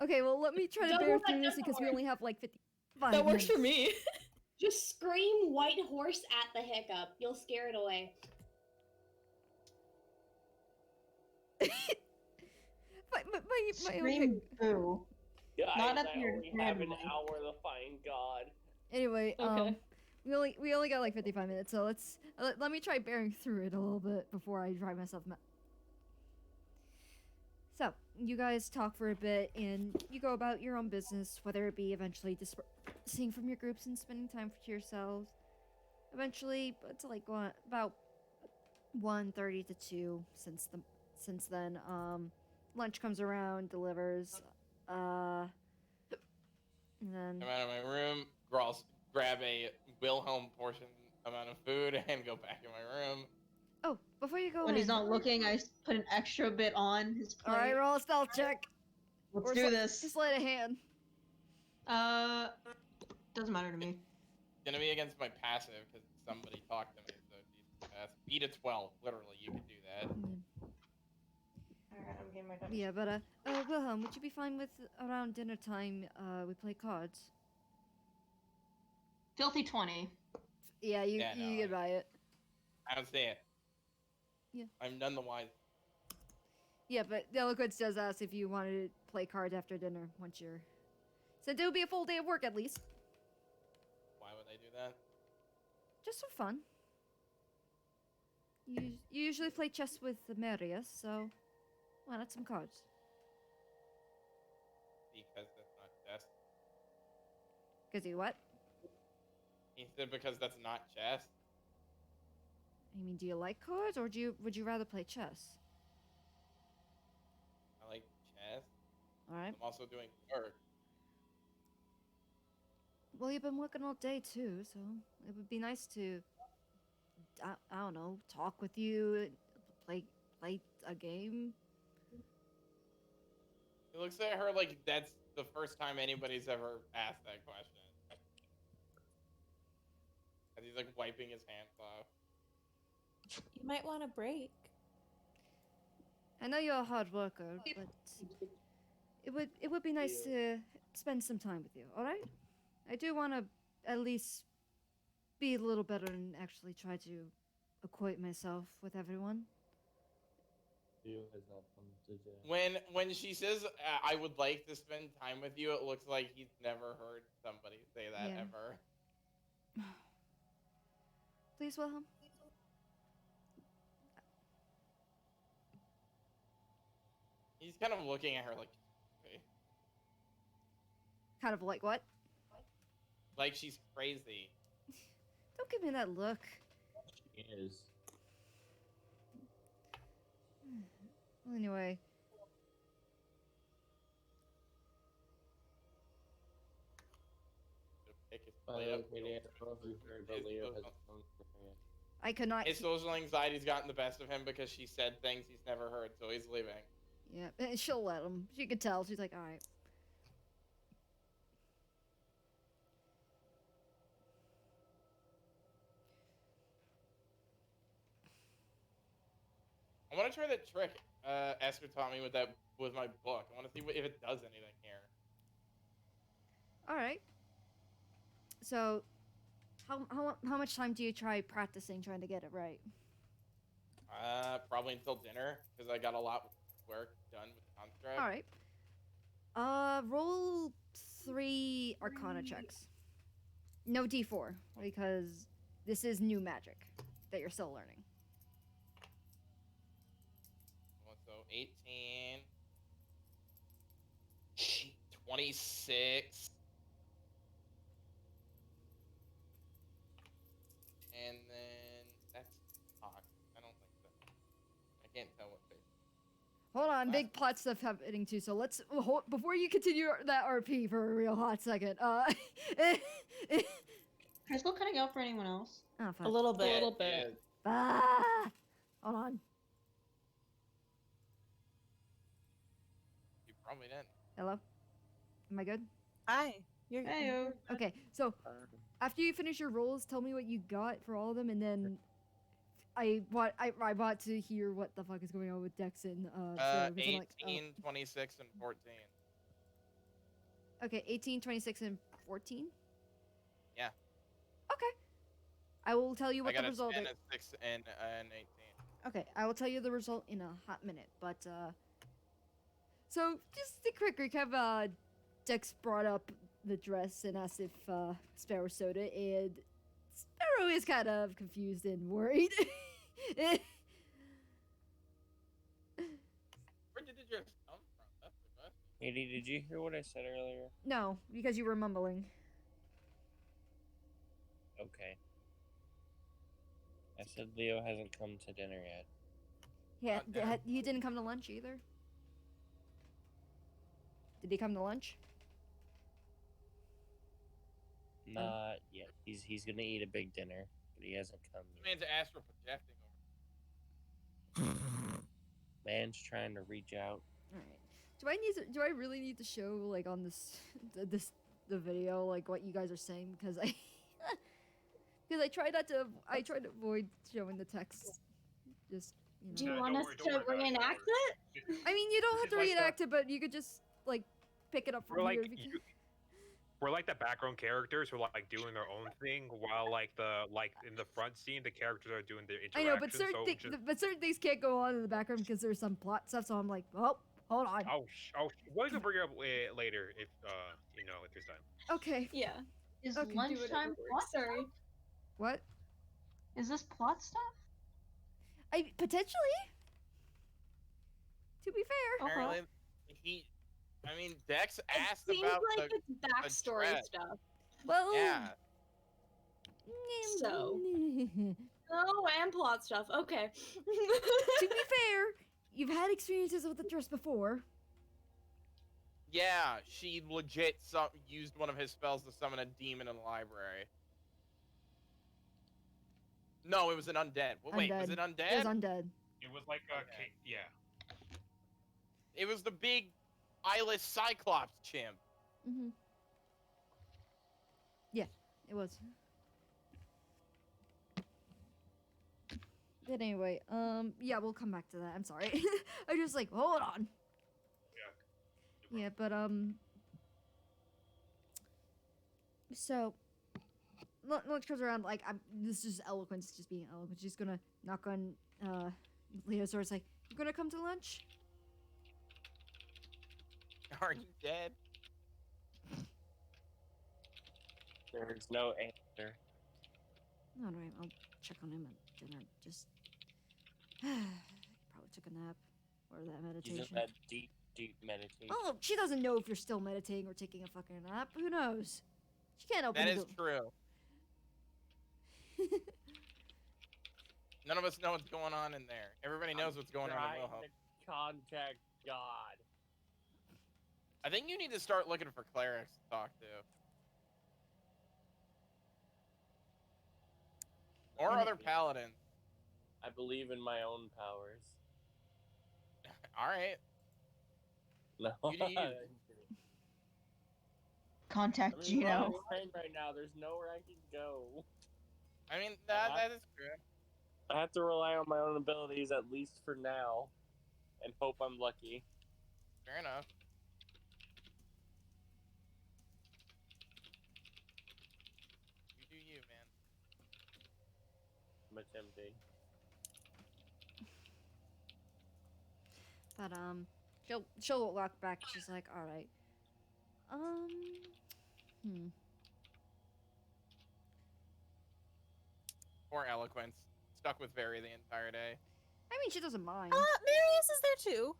Okay, well, let me try to Double bear that through this doesn't because we work. only have like 55 That works for minutes. me. Just scream white horse at the hiccup. You'll scare it away. my own Scream boo. Guys, Not at I your only have an grandma. hour to find God. Anyway, Okay. we only got like 55 minutes, so let me try bearing through it a little bit before I drive myself mad. So, you guys talk for a bit, and you go about your own business, whether it be eventually dispersing from your groups and spending time to yourselves. Eventually, it's like about 1:30 to 2 since then. Lunch comes around, delivers, and then Come out of my room, grab a Wilhelm portion amount of food, and go back in my room. oh, before you go When he's in, not looking, I put an extra bit on his plate. all right, roll a stealth check. Let's Or do this. Sleight of hand. Doesn't matter to me. It's gonna be against my passive because somebody talked to me, so she's passive. Beat a 12, literally, you can do that. Alright, I'm getting my dice. Yeah, but Wilhelm, would you be fine with around dinner time? We play cards. Filthy 20. Yeah, you Yeah, no, you get by it. I don't see it. Yeah. I'm none the wiser. Yeah, but the Eloquence does ask if you wanted to play cards after dinner once you're. So it would be a full day of work at least, Why would I do that? just for fun. You usually play chess with Marius, so why not some cards? Because that's not chess. Cause you what? He said because that's not chess. I mean, do you like cards, or would you rather play chess? I like chess. All right. I'm also doing work. Well, you've been working all day too, so it would be nice to, I don't know, talk with you, play a game. It looks at her like that's the first time anybody's ever asked that question. And he's like wiping his hands off. You might want a break. I know you're a hard worker, but it would be nice to spend some time with you. All right? I do want to at least be a little better and actually try to acquaint myself with everyone. When she says I would like to spend time with you, it looks like he's never heard somebody say that Yeah. ever. Please, Wilhelm. He's kind of looking at her like, okay. Kind of like what? Like she's crazy. Don't give me that look. She is. Well, anyway. Pick his plate up. I could not. His social anxiety's gotten the best of him because she said things he's never heard, so he's leaving. Yeah, she'll let him. She could tell. She's like, all right. I want to try that trick Esther taught me with my book. I want to see if it does anything here. All right. So, how much time do you try practicing trying to get it right? Probably until dinner because I got a lot of work done with construct. All right. Roll 3 Arcana checks. No D4 because this is new magic that you're still learning. So 18, 26, and then that's talk. I don't think so. I can't tell what they. Hold on, big plot stuff happening too. So let's before you continue that RP for a real hot second. Can I still cutting out for anyone else? Oh, fuck. A little bit. A little bit. Ah, hold on. You probably didn't. Hello. Am I good? Hi. You're Heyo. Okay. So after you finish your rolls, tell me what you got for all of them, and then I want to hear what the fuck is going on with Dex and 18, 26, and 14. Okay, 18, 26, and 14. Yeah. Okay. I will tell you I what got the result a 10, is. a 6, and an 18. Okay, I will tell you the result in a hot minute, but so just a quick recap. Dex brought up the dress and asked if Sparrow sewed it, and Sparrow is kind of confused and worried. Where did the dress come from? That's the question. Katie, did you hear what I said earlier? No, because you were mumbling. Okay. I said Leo hasn't come to dinner yet. Yeah, he didn't come to lunch either. Did he come to lunch? Not yet. He's gonna eat a big dinner, but he hasn't come This yet. man's astral projecting over. Man's trying to reach out. All right. Do I really need to show like on the video like what you guys are saying because I try to avoid showing the text. Just Do you No, want don't us worry- to don't worry about it, don't reenact worry. it? I mean, you don't have It's to like reenact it, but you could just like pick it up from We're like here. if you can. we're like the background characters who are like doing their own thing, while like in the front scene the characters are doing their I interaction. know, but certain so certain things can't go on in the background because there's some plot stuff. So I'm like, oh, hold on. we can bring it up later if if there's time. Okay. Yeah. Is Okay, do lunchtime plot Sorry. stuff? What? Is this plot stuff? Potentially. To be fair. Apparently, Dex It asked seems about like the it's backstory dress. stuff. Well. Yeah. So. Oh, and plot stuff. Okay. To be fair, you've had experiences with the dress before. Yeah, she legit used one of his spells to summon a demon in the library. No, it was an undead. Well, wait, was Undead. it undead? It was undead. It was like Okay. yeah. It was the big eyeless Cyclops chimp. Mm-hmm. Yeah, it was. But anyway, yeah, we'll come back to that. I'm sorry. I'm just like, hold on. Yeah, but so lunch comes around. Like, this is eloquence, just being eloquent. She's gonna knock on Leo's door. It's like, you gonna come to lunch? Are you dead? There's no answer. All right, I'll check on him at dinner. Just probably took a nap or that He's in meditation. that deep meditation. Oh, she doesn't know if you're still meditating or taking a fucking nap. Who knows? She can't open That the is true. None of us know what's going on in there. Everybody knows what's going on in Trying Wilhelm. to contact God. I think you need to start looking for clerics to talk to. Or other paladins. I believe in my own powers. Alright. No. You do you. Contact I'm in Gino. pain right now. There's nowhere I can go. I mean, that is true. I have to rely on my own abilities at least for now, and hope I'm lucky. Fair enough. You do you, man. I'm attempting. But she'll walk back. She's like, all right. Or eloquence. Stuck with Very the entire day. I mean, she doesn't mind. Marius is there too.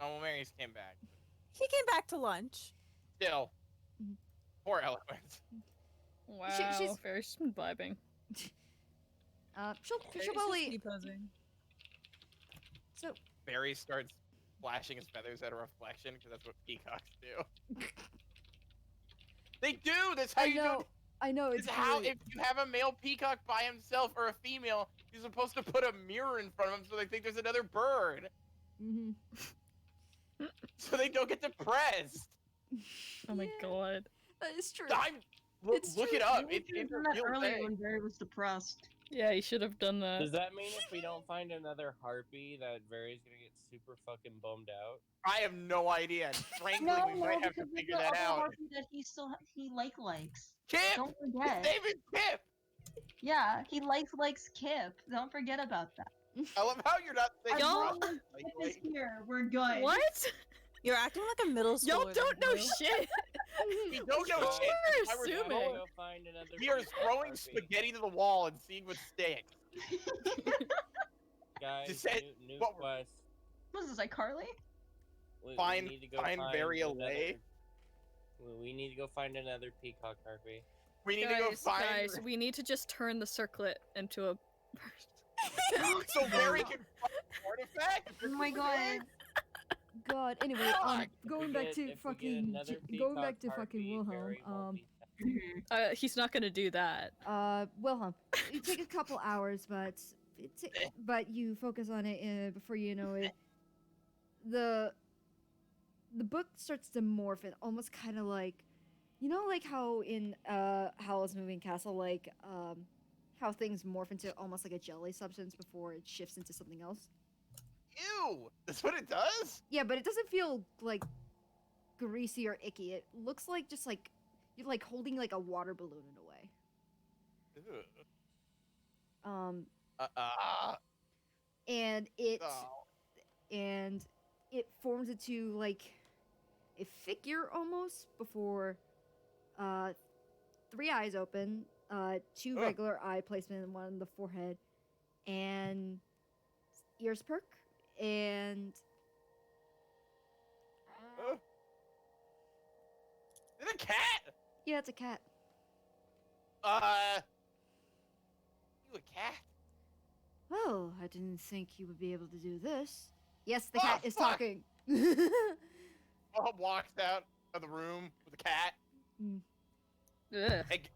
Oh, well, Marius came back. He came back to lunch. Still. Mhm. Poor eloquence. Wow, she's- very smooth vibing. She'll probably. posing. So Barry starts flashing his feathers at a reflection because that's what peacocks do. They do. That's how I you know. do. I know It's it's how really- if you have a male peacock by himself or a female, you're supposed to put a mirror in front of them so they think there's another bird, Mhm. so they don't get depressed. Oh my Yeah, god. that is true. Look It's it true. up. We It's should have a done that real earlier thing. when Barry was depressed. Yeah, you should have done that. Does that mean if we don't find another harpy that Vary's gonna get super fucking bummed out? I have no idea. And frankly, No, we might have to because there's figure the that other out. harpy that he likes. Kip! Don't His forget. name is Kip! Yeah, he likes Kip. Don't forget about that. I love how you're not saying Y'all- Russian, Kip like, is here. We're good. What? You're acting like a middle schooler. Y'all don't know Leo. shit. We don't know Guys, shit. We're That's why assuming. throwing- Go find another We are piece of throwing carpet. spaghetti to the wall and seeing what sticks. Guys, Just say- new what- quest. What is this, like Carly? We Find need to go find Very Allay. We need to go find another peacock harpy. We need to go find. Guys, we need to just turn the circlet into a. So Very can find the artifact. Oh my god. God. Anyway, Fuck. going back to fucking going back to fucking Wilhelm. He's not gonna do that. Wilhelm, you take a couple hours, but you focus on it before you know it. The book starts to morph and almost kind of like, you know, like how in Howl's Moving Castle, like how things morph into almost like a jelly substance before it shifts into something else. Ew! That's what it does? Yeah, but it doesn't feel like greasy or icky. It looks like just like you're like holding like a water balloon in a way. Ew. And it Oh. and it forms into like a figure almost before 3 eyes open, 2 Ugh. regular eye placement and 1 on the forehead, and ears perk, and Ugh. Is it a cat? yeah, it's a cat. You a cat? Well, I didn't think you would be able to do this. Yes, the Oh, cat is fuck. talking. Bob walks out of the room with the cat. Ugh. And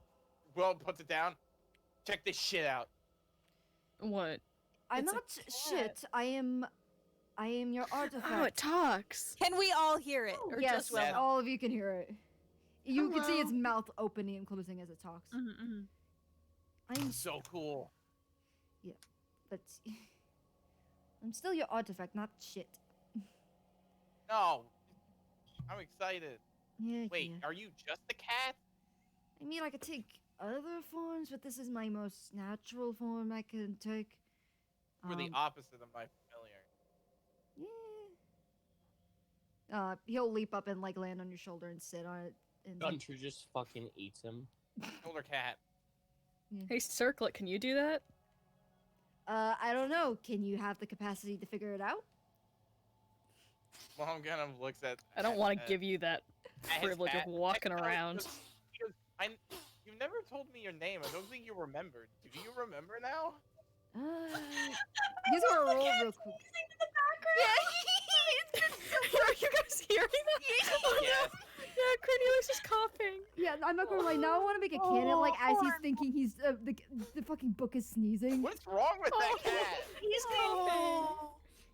Will puts it down. Check this shit out. What? I'm It's a not cat. shit. I am your artifact. Oh, it talks. Can we all hear it? Or Yes, just Wilhelm? all of you can hear it. You can see its Hello? mouth opening and closing as it talks. I'm So cool. but I'm still your artifact, not shit. No. I'm excited. Yeah, Wait, yeah. are you just a cat? I mean, I could take other forms, but this is my most natural form I can take. Or the opposite of my familiar? Yeah. He'll leap up and like land on your shoulder and sit on it. And Gunter just fucking eats him. Shoulder cat. Hey, Circlet, can you do that? I don't know. Can you have the capacity to figure it out? Mom kind of looks at. I don't want to give you that at his privilege of cat. walking No, around. he goes, you've never told me your name. I don't think you remembered. Do you remember now? He's gonna roll real quick. Are you guys hearing that? Oh, Yes. no. Yeah, Cornelius is coughing. Yeah, I'm not gonna lie. Now I want to make a canon like as he's thinking he's the fucking book is sneezing. What's wrong with that cat? He's coughing.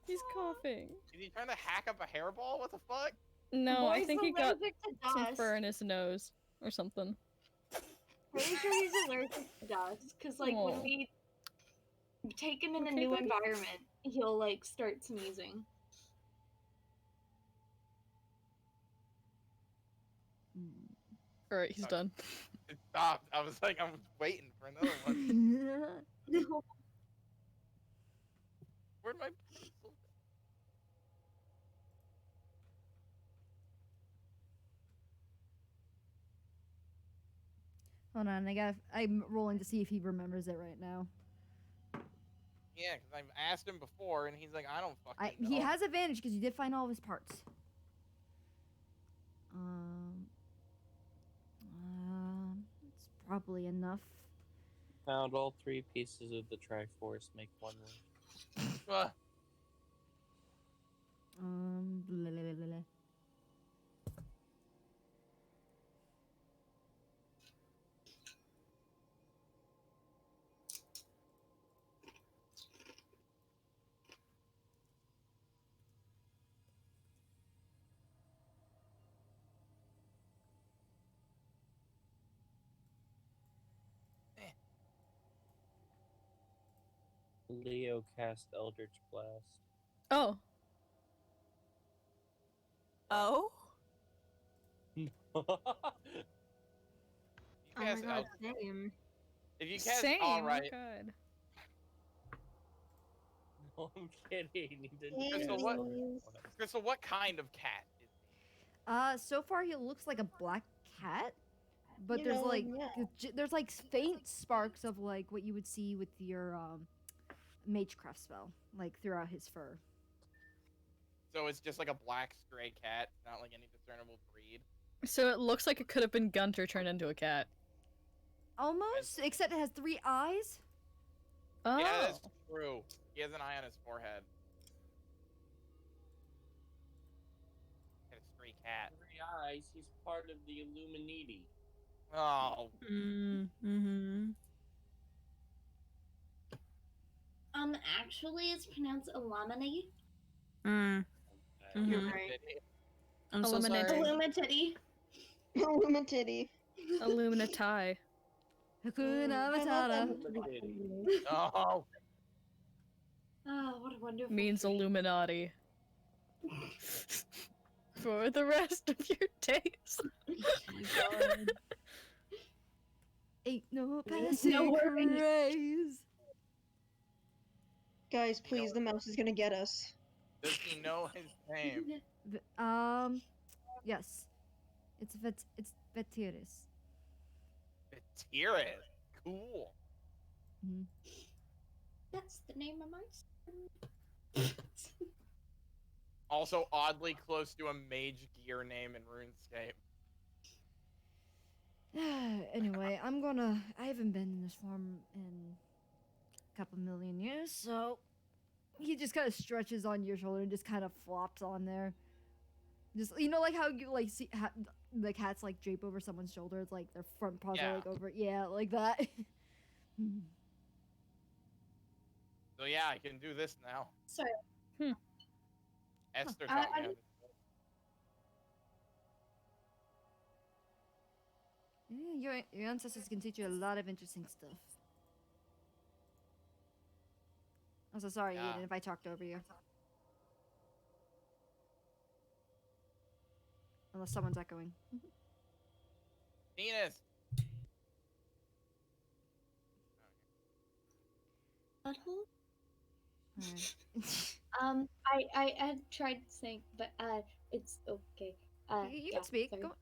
He's coughing. Is he trying to hack up a hairball? What the fuck? No, Why I is think he he got allergic to some dust? fur in his nose or something. Pretty sure he's allergic to dust. Cause like Aw. when we take him in a Okay, new buddy. environment, he'll like start sneezing. Alright, he's done. It stopped. I was like, I'm waiting for another one. No. Where'd my pencil? Hold on, I'm rolling to see if he remembers it right now. Yeah, because I've asked him before, and he's like, I don't fucking know. He has advantage because you did find all of his parts. It's probably enough. Found all 3 pieces of the Triforce. Make 1 ring. Blah, blah, blah, blah. Leo cast Eldritch Blast. Oh. Oh? You Oh my cast god, El- same. if you cast Same. all right, Oh, God. No, I'm kidding. He didn't Crystal, cast what- Eldritch Blast. Crystal, what kind of cat is So far he looks like a black cat, but You there's know, like yeah. there's like faint sparks of like what you would see with your magecraft spell, like throughout his fur. So it's just like a black stray cat, not like any discernible breed. So it looks like it could have been Gunter turned into a cat. Almost, except it has 3 eyes. Oh. Yeah, that's true. He has an eye on his forehead. And a stray cat. 3 eyes. He's part of the Illuminati. Oh. Mm-hmm. Actually, it's pronounced Illuminati. Mm. You're Mhm. right. I'm so Illuminati. sorry. Illuminati. Illuminati. Illuminati. Hakuna I want Matata. them to be Illuminati. funny. Oh. Oh, what a wonderful Means treat. Illuminati. For the rest of your days. Ain't no No passing worries. craze. Guys, please, the mouse is gonna get us. Does he know his name? Yes. It's Vetiris. Vetiris. Cool. Mhm. That's the name of my son. Also oddly close to a mage gear name in RuneScape. Anyway, I haven't been in this form in a couple million years, so he just kind of stretches on your shoulder and just kind of flops on there. Just, you know, like how you like see the cats like drape over someone's shoulder. It's like their front paws Yeah. are like over, yeah, like that. So yeah, I can do this now. Sorry. Esther I- taught me I- how to. Yeah, your ancestors can teach you a lot of interesting stuff. I'm so sorry, Yeah. Eden, if I talked over you. Unless someone's echoing. Penis. Butthole? Alright. I had tried saying, but it's okay. You yeah, can speak. sorry. Go.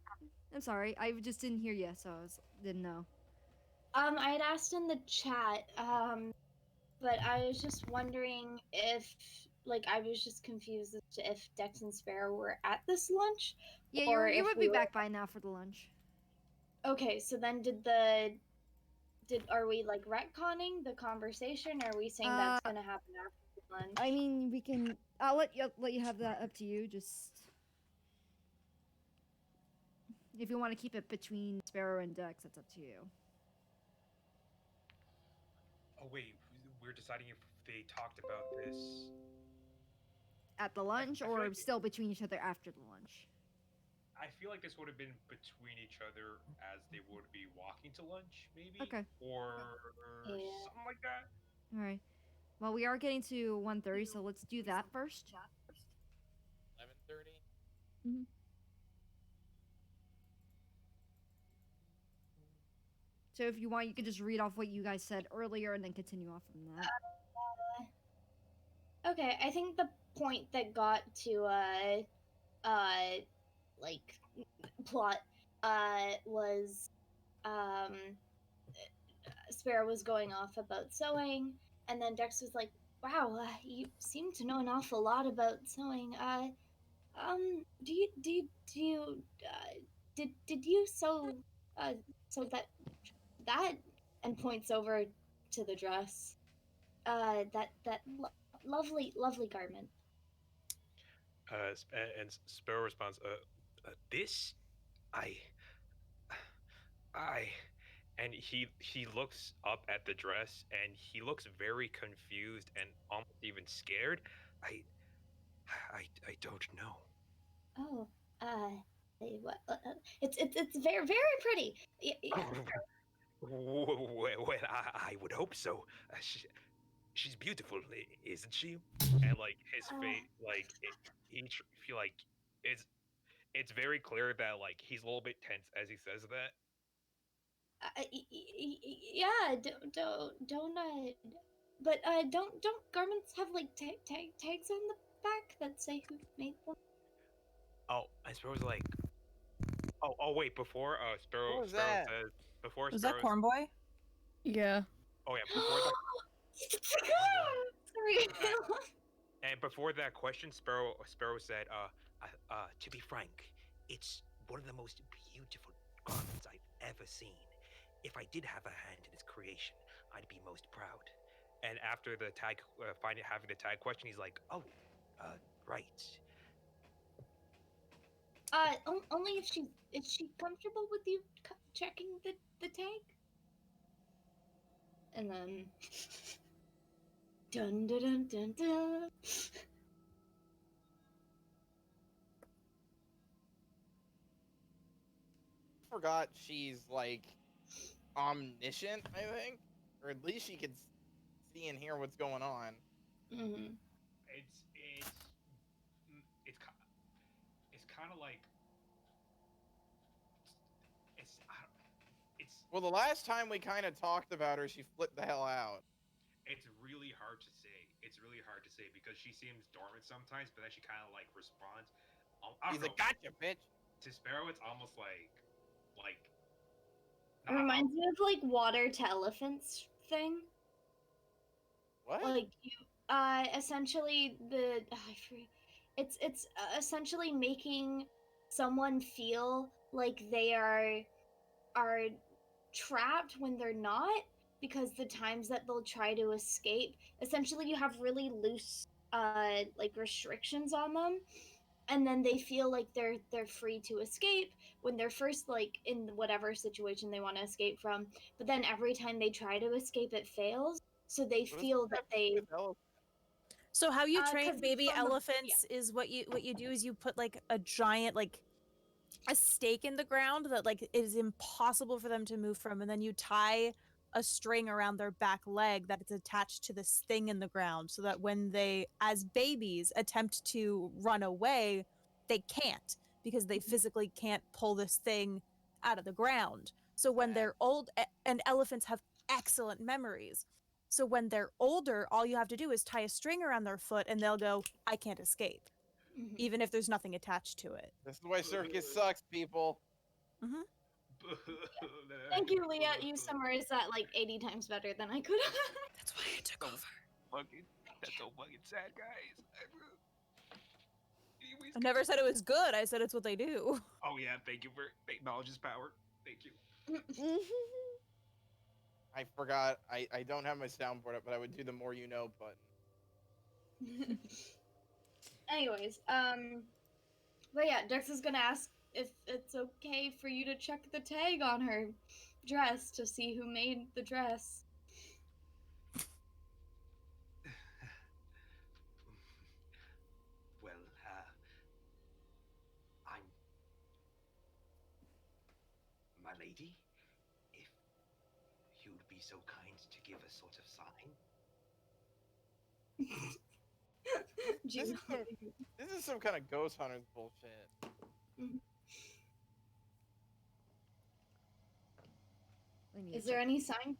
I'm sorry, I just didn't hear you, so didn't know. I had asked in the chat, but I was just wondering if, like, I was just confused as to if Dex and Sparrow were at this lunch. Yeah, or you if would we be were- back by now for the lunch. Okay, so then are we like retconning the conversation? Or are we saying that's gonna happen after the lunch? I mean, we can. I'll let you have that up to you. Just if you want to keep it between Sparrow and Dex, that's up to you. Oh wait, we're deciding if they talked about this. At the lunch, I feel or like- still between each other after the lunch. I feel like this would have been between each other as they would be walking to lunch, maybe. Okay. Or Yeah. something like that. All right. Well, we are getting to 1:30, so let's do that first. 11:30. So if you want, you could just read off what you guys said earlier and then continue off from that. Okay, I think the point that got to like plot was Sparrow was going off about sewing, and then Dex was like, "Wow, you seem to know an awful lot about sewing. Do you did you sew that?" And points over to the dress. That lovely garment. And Sparrow responds, this, I, and he looks up at the dress and he looks very confused and almost even scared. I don't know. Oh, what? It's very pretty. Well, I would hope so. She's beautiful, isn't she? And like his face, like feel like it's very clear that like he's a little bit tense as he says that. Yeah, don't but don't garments have like tags on the back that say who made them? Oh, and Sparrow's like, Oh wait, before Sparrow What was Sparrow that? says before Was that Sparrow. Corn Boy? Yeah. Oh yeah, before that. Sorry. And before that question, Sparrow said, to be frank, it's one of the most beautiful garments I've ever seen. If I did have a hand in its creation, I'd be most proud. and after the tag, having the tag question, he's like, Oh, right. Only if she is she comfortable with you checking the tag? And then dun dun dun dun dun. Forgot she's like omniscient, I think, or at least she can see and hear what's going on. Mm-hmm. it's it's kind of like it's Well, the last time we kind of talked about her, she flipped the hell out. it's really hard to say. It's really hard to say because she seems dormant sometimes, but then she kind of like responds. I He's don't like, know. "Gotcha, bitch." To Sparrow, it's almost like It reminds me of like water to elephants thing. What? Like you, essentially it's essentially making someone feel like they are trapped when they're not, because the times that they'll try to escape, essentially you have really loose like restrictions on them, and then they feel like they're free to escape when they're first like in whatever situation they want to escape from, but then every time they try to escape it fails, so they What does feel that that have to do they with elephants? So how you 'cause train it's baby from elephants is what you do is you put like a giant like a stake in the ground that like it is impossible for them to move from, and then you tie a string around their back leg that is attached to this thing in the ground so that when they as babies attempt to run away, they can't because they physically can't pull this thing out of the ground. So when they're old, and elephants have excellent memories. So when they're older, all you have to do is tie a string around their foot and they'll go, I can't escape, Mhm. even if there's nothing attached to it. This is why circus sucks, people. Mm-hmm. Thank you, Leah. You summarized that like 80 times better than I could have. That's why I took over. That's so fucking sad, guys. I never said it was good. I said it's what they do. Oh yeah, thank you for knowledge is power. Thank you. I forgot. I don't have my soundboard up, but I would do the more you know button. Anyways, but yeah, Dex is gonna ask if it's okay for you to check the tag on her dress to see who made the dress. Well, I'm my lady. If you'd be so kind to give a sort of sign. This is some kind of ghost hunters bullshit. Is there any sign?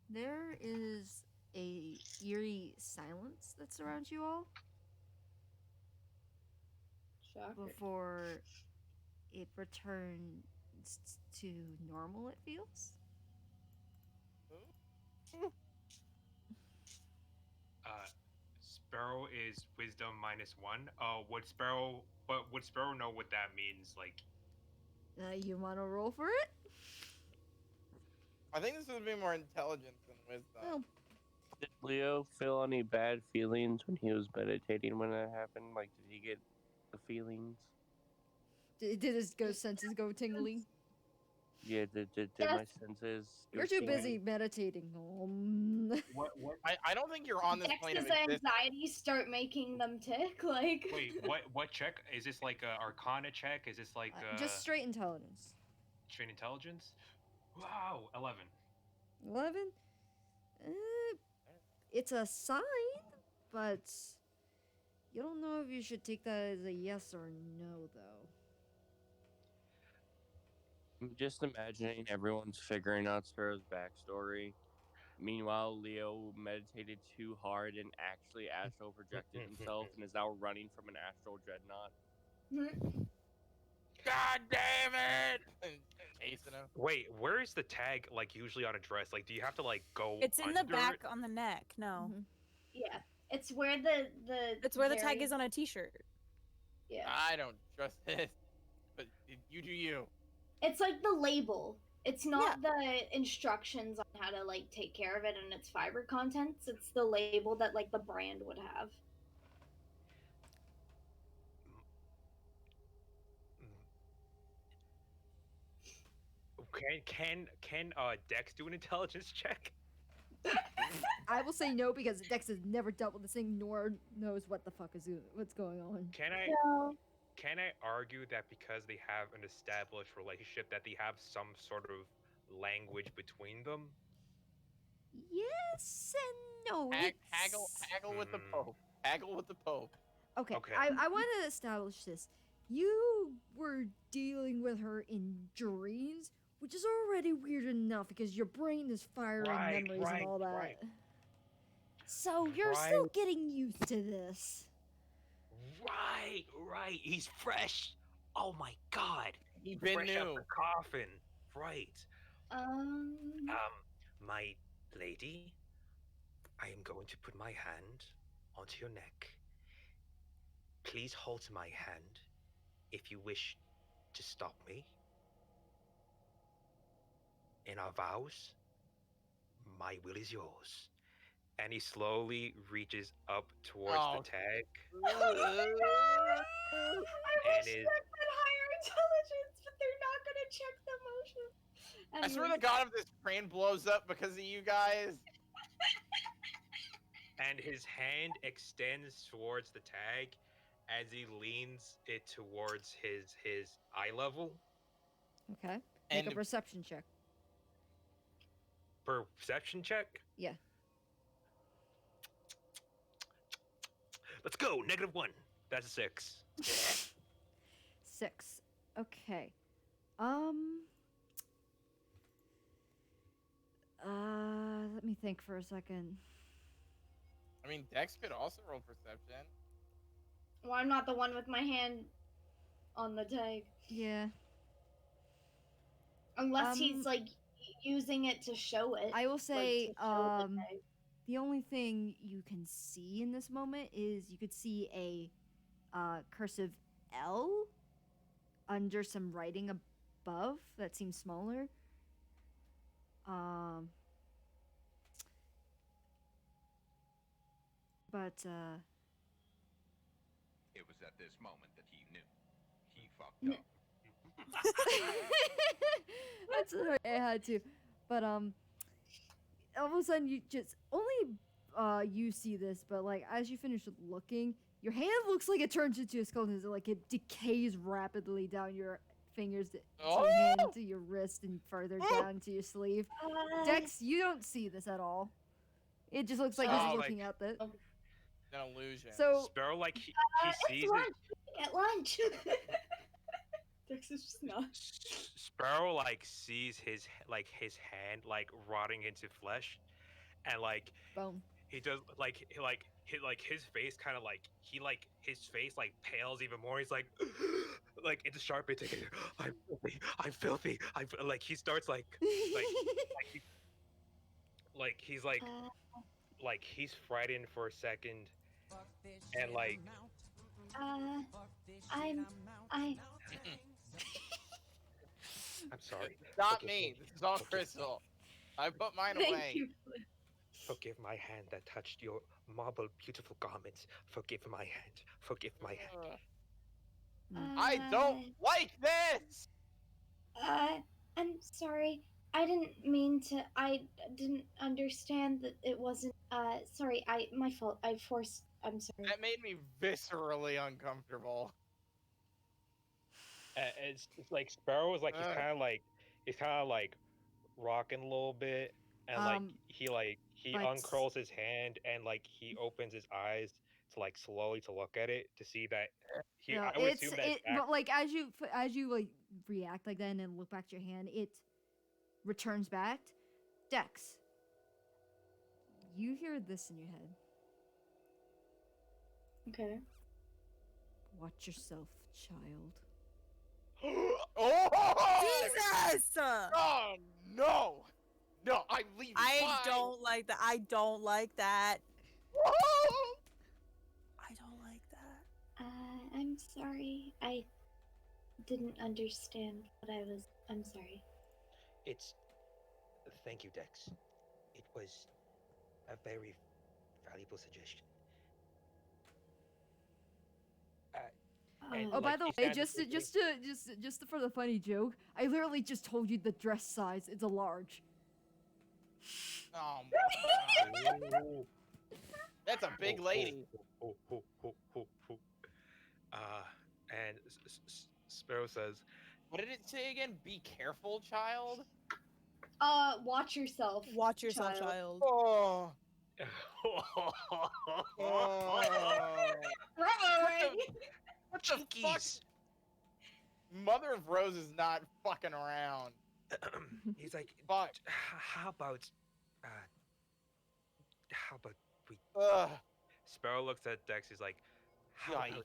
There is a eerie silence that surrounds you all Shocker. before it returns to normal. It feels. Sparrow is wisdom -1. Would Sparrow know what that means? Like, You want to roll for it? I think this would be more intelligence than wisdom. Oh. Did Leo feel any bad feelings when he was meditating when that happened? Like, did he get the feelings? Did his ghost senses go tingling? Yeah, did Yes. my senses go You're too tingling? busy meditating. what? I don't think you're on this plane of Dex's existence. anxiety start making them tick. Like, Wait, what check? Is this like a Arcana check? Is this like just straight intelligence. straight intelligence? Wow, 11. 11? It's a sign, but you don't know if you should take that as a yes or no, though. I'm just imagining everyone's figuring out Sparrow's backstory, Meanwhile, Leo meditated too hard and actually astral projected himself and is now running from an astral dreadnought. God damn it! And chasing him. Wait, where is the tag like usually on a dress? Like, do you have to like go? It's in the under back it? on the neck. No, Yeah, it's where the it's where the tag very- is on a t-shirt. Yeah, I don't trust this, but you do you. it's like the label. It's not the instructions on how to like take care of it and its fiber contents. It's the label that like the brand would have. Can Dex do an intelligence check? I will say no because Dex has never dealt with this thing nor knows what the fuck is what's going on. Can I No. can I argue that because they have an established relationship that they have some sort of language between them? Yes and no. Haggle with the Pope. Haggle with the Pope. Okay, Okay. I want to establish this. You were dealing with her in dreams, which is already weird enough because your brain is firing memories and all that. Right. So you're still getting used to this. Right. He's fresh. Oh my god. He been Fresh out new. the coffin. Right. Um. My lady, I am going to put my hand onto your neck. Please hold to my hand if you wish to stop me. In our vows, my will is yours. And he slowly reaches up towards Oh. the tag. I wish is- that had higher intelligence, but they're not gonna check the motion. I swear to Anyways. God, if this train blows up because of you guys. And his hand extends towards the tag as he leans it towards his eye level. Okay. Make And a perception check. Perception check. Yeah. Let's go. -1. That's a 6. 6. Okay. Let me think for a second. I mean, Dex could also roll perception. Well, I'm not the one with my hand on the tag. Yeah. Unless he's like using it to show it. I will like, say, to show the tag. the only thing you can see in this moment is you could see a cursive L under some writing above that seems smaller. But It was at this moment that he knew. He fucked up. that's what I had to. But all of a sudden you just only you see this, but like as you finish looking, your hand looks like it turns into a skeleton. Like it decays rapidly down your fingers to your hand to your wrist and further down to your sleeve. Dex, you don't see this at all. It just looks like Oh, he's like- looking at it. An illusion. So Sparrow, like he sees it's it. lunch. At lunch. Dex is just not. Sparrow like sees his hand like rotting into flesh, and like boom. he does his face kind of like his face like pales even more. He's like like it's a sharp indicator. I'm filthy. Like he starts like he's like he's frightened for a second, and like I'm sorry. Not Forgive me. This is all Crystal. I put mine Thank away. you. Forgive my hand that touched your marble beautiful garments. Forgive my hand. Forgive my hand. I don't like this. I'm sorry. I didn't mean to. I didn't understand that it wasn't. Sorry. My fault. I'm sorry. That made me viscerally uncomfortable. It's like Sparrow is like he's Ugh. kind of like rocking a little bit, and like he but- uncurls his hand and like he opens his eyes to like slowly to look at it to see that he. No, I would assume that but like as you like react like that and then look back to your hand, it returns back. Dex, you hear this in your head. Okay. Watch yourself, child. Oh! Jesus! Oh no! No, I'm leaving. I Bye. don't like that. I don't like that. Oh! I don't like that. I'm sorry. I didn't understand what I was. I'm sorry. It's. Thank you, Dex. It was a very valuable suggestion. And, Oh, by like, the he way, stands quickly. just for the funny joke, I literally just told you the dress size. It's a large. Oh my god. That's a big lady. And Sparrow says, What did it say again? Be careful, child. Watch yourself. Watch yourself, child. Oh. Right. What the fuck? Mother of Rose is not fucking around. He's like, Fuck. how about we? Ugh. Sparrow looks at Dex. He's like, how Yikes. about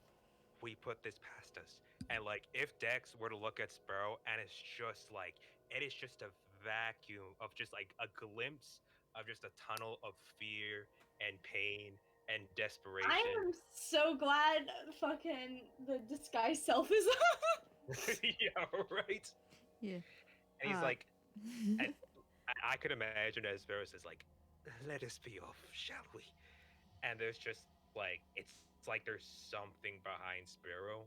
we put this past us? And like, if Dex were to look at Sparrow, and it's just like, it is just a vacuum of just like a glimpse of just a tunnel of fear and pain and desperation. I'm so glad fucking the disguise self is up. Yeah, right. Yeah. And he's like, and I could imagine as Sparrow says like, let us be off, shall we? And there's just like, it's like there's something behind Sparrow,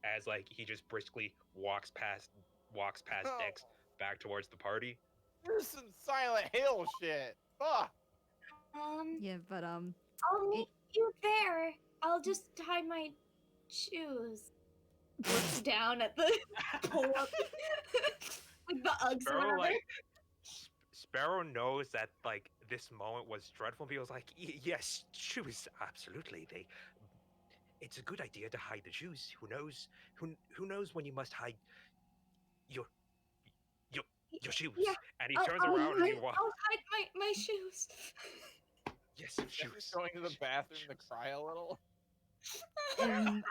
as like he just briskly walks past Dex back towards the party. There's some Silent Hill shit. Fuck. Yeah, but I'll meet you there. I'll just tie my shoes. Looks down at the pull up, like the Uggs or Sparrow, whatever. like, Sparrow knows that like this moment was dreadful. He was like, yes, shoes, absolutely. It's a good idea to hide the shoes. Who knows? Who knows when you must hide your shoes? Yeah. And he turns around and he walks. I'll hide my shoes. Yes, Just shoes. going to the bathroom to cry a little. and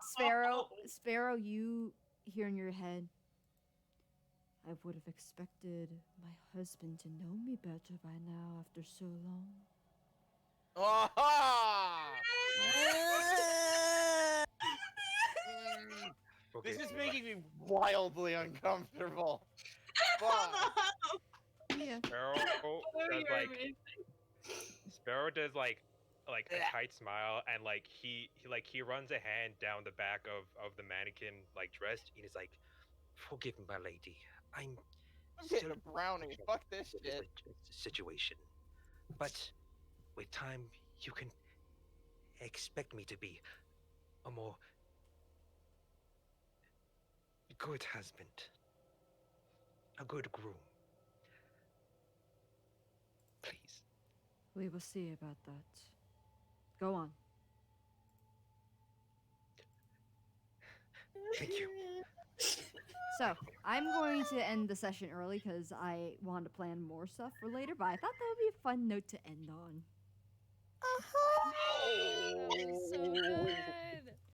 Sparrow, you hear in your head. I would have expected my husband to know me better by now after so long. Aha! Okay, This is making me wildly uncomfortable. Fuck. Yeah. Sparrow does like a tight smile, and like he runs a hand down the back of the mannequin like dressed, and he's like, Forgive me, my lady. I'm getting a brownie. Fuck this shit. Situation, but with time, you can expect me to be a more good husband, a good groom. Please. We will see about that. Go on. Thank you. So, I'm going to end the session early because I want to plan more stuff for later, but I thought that would be a fun note to end on. So good.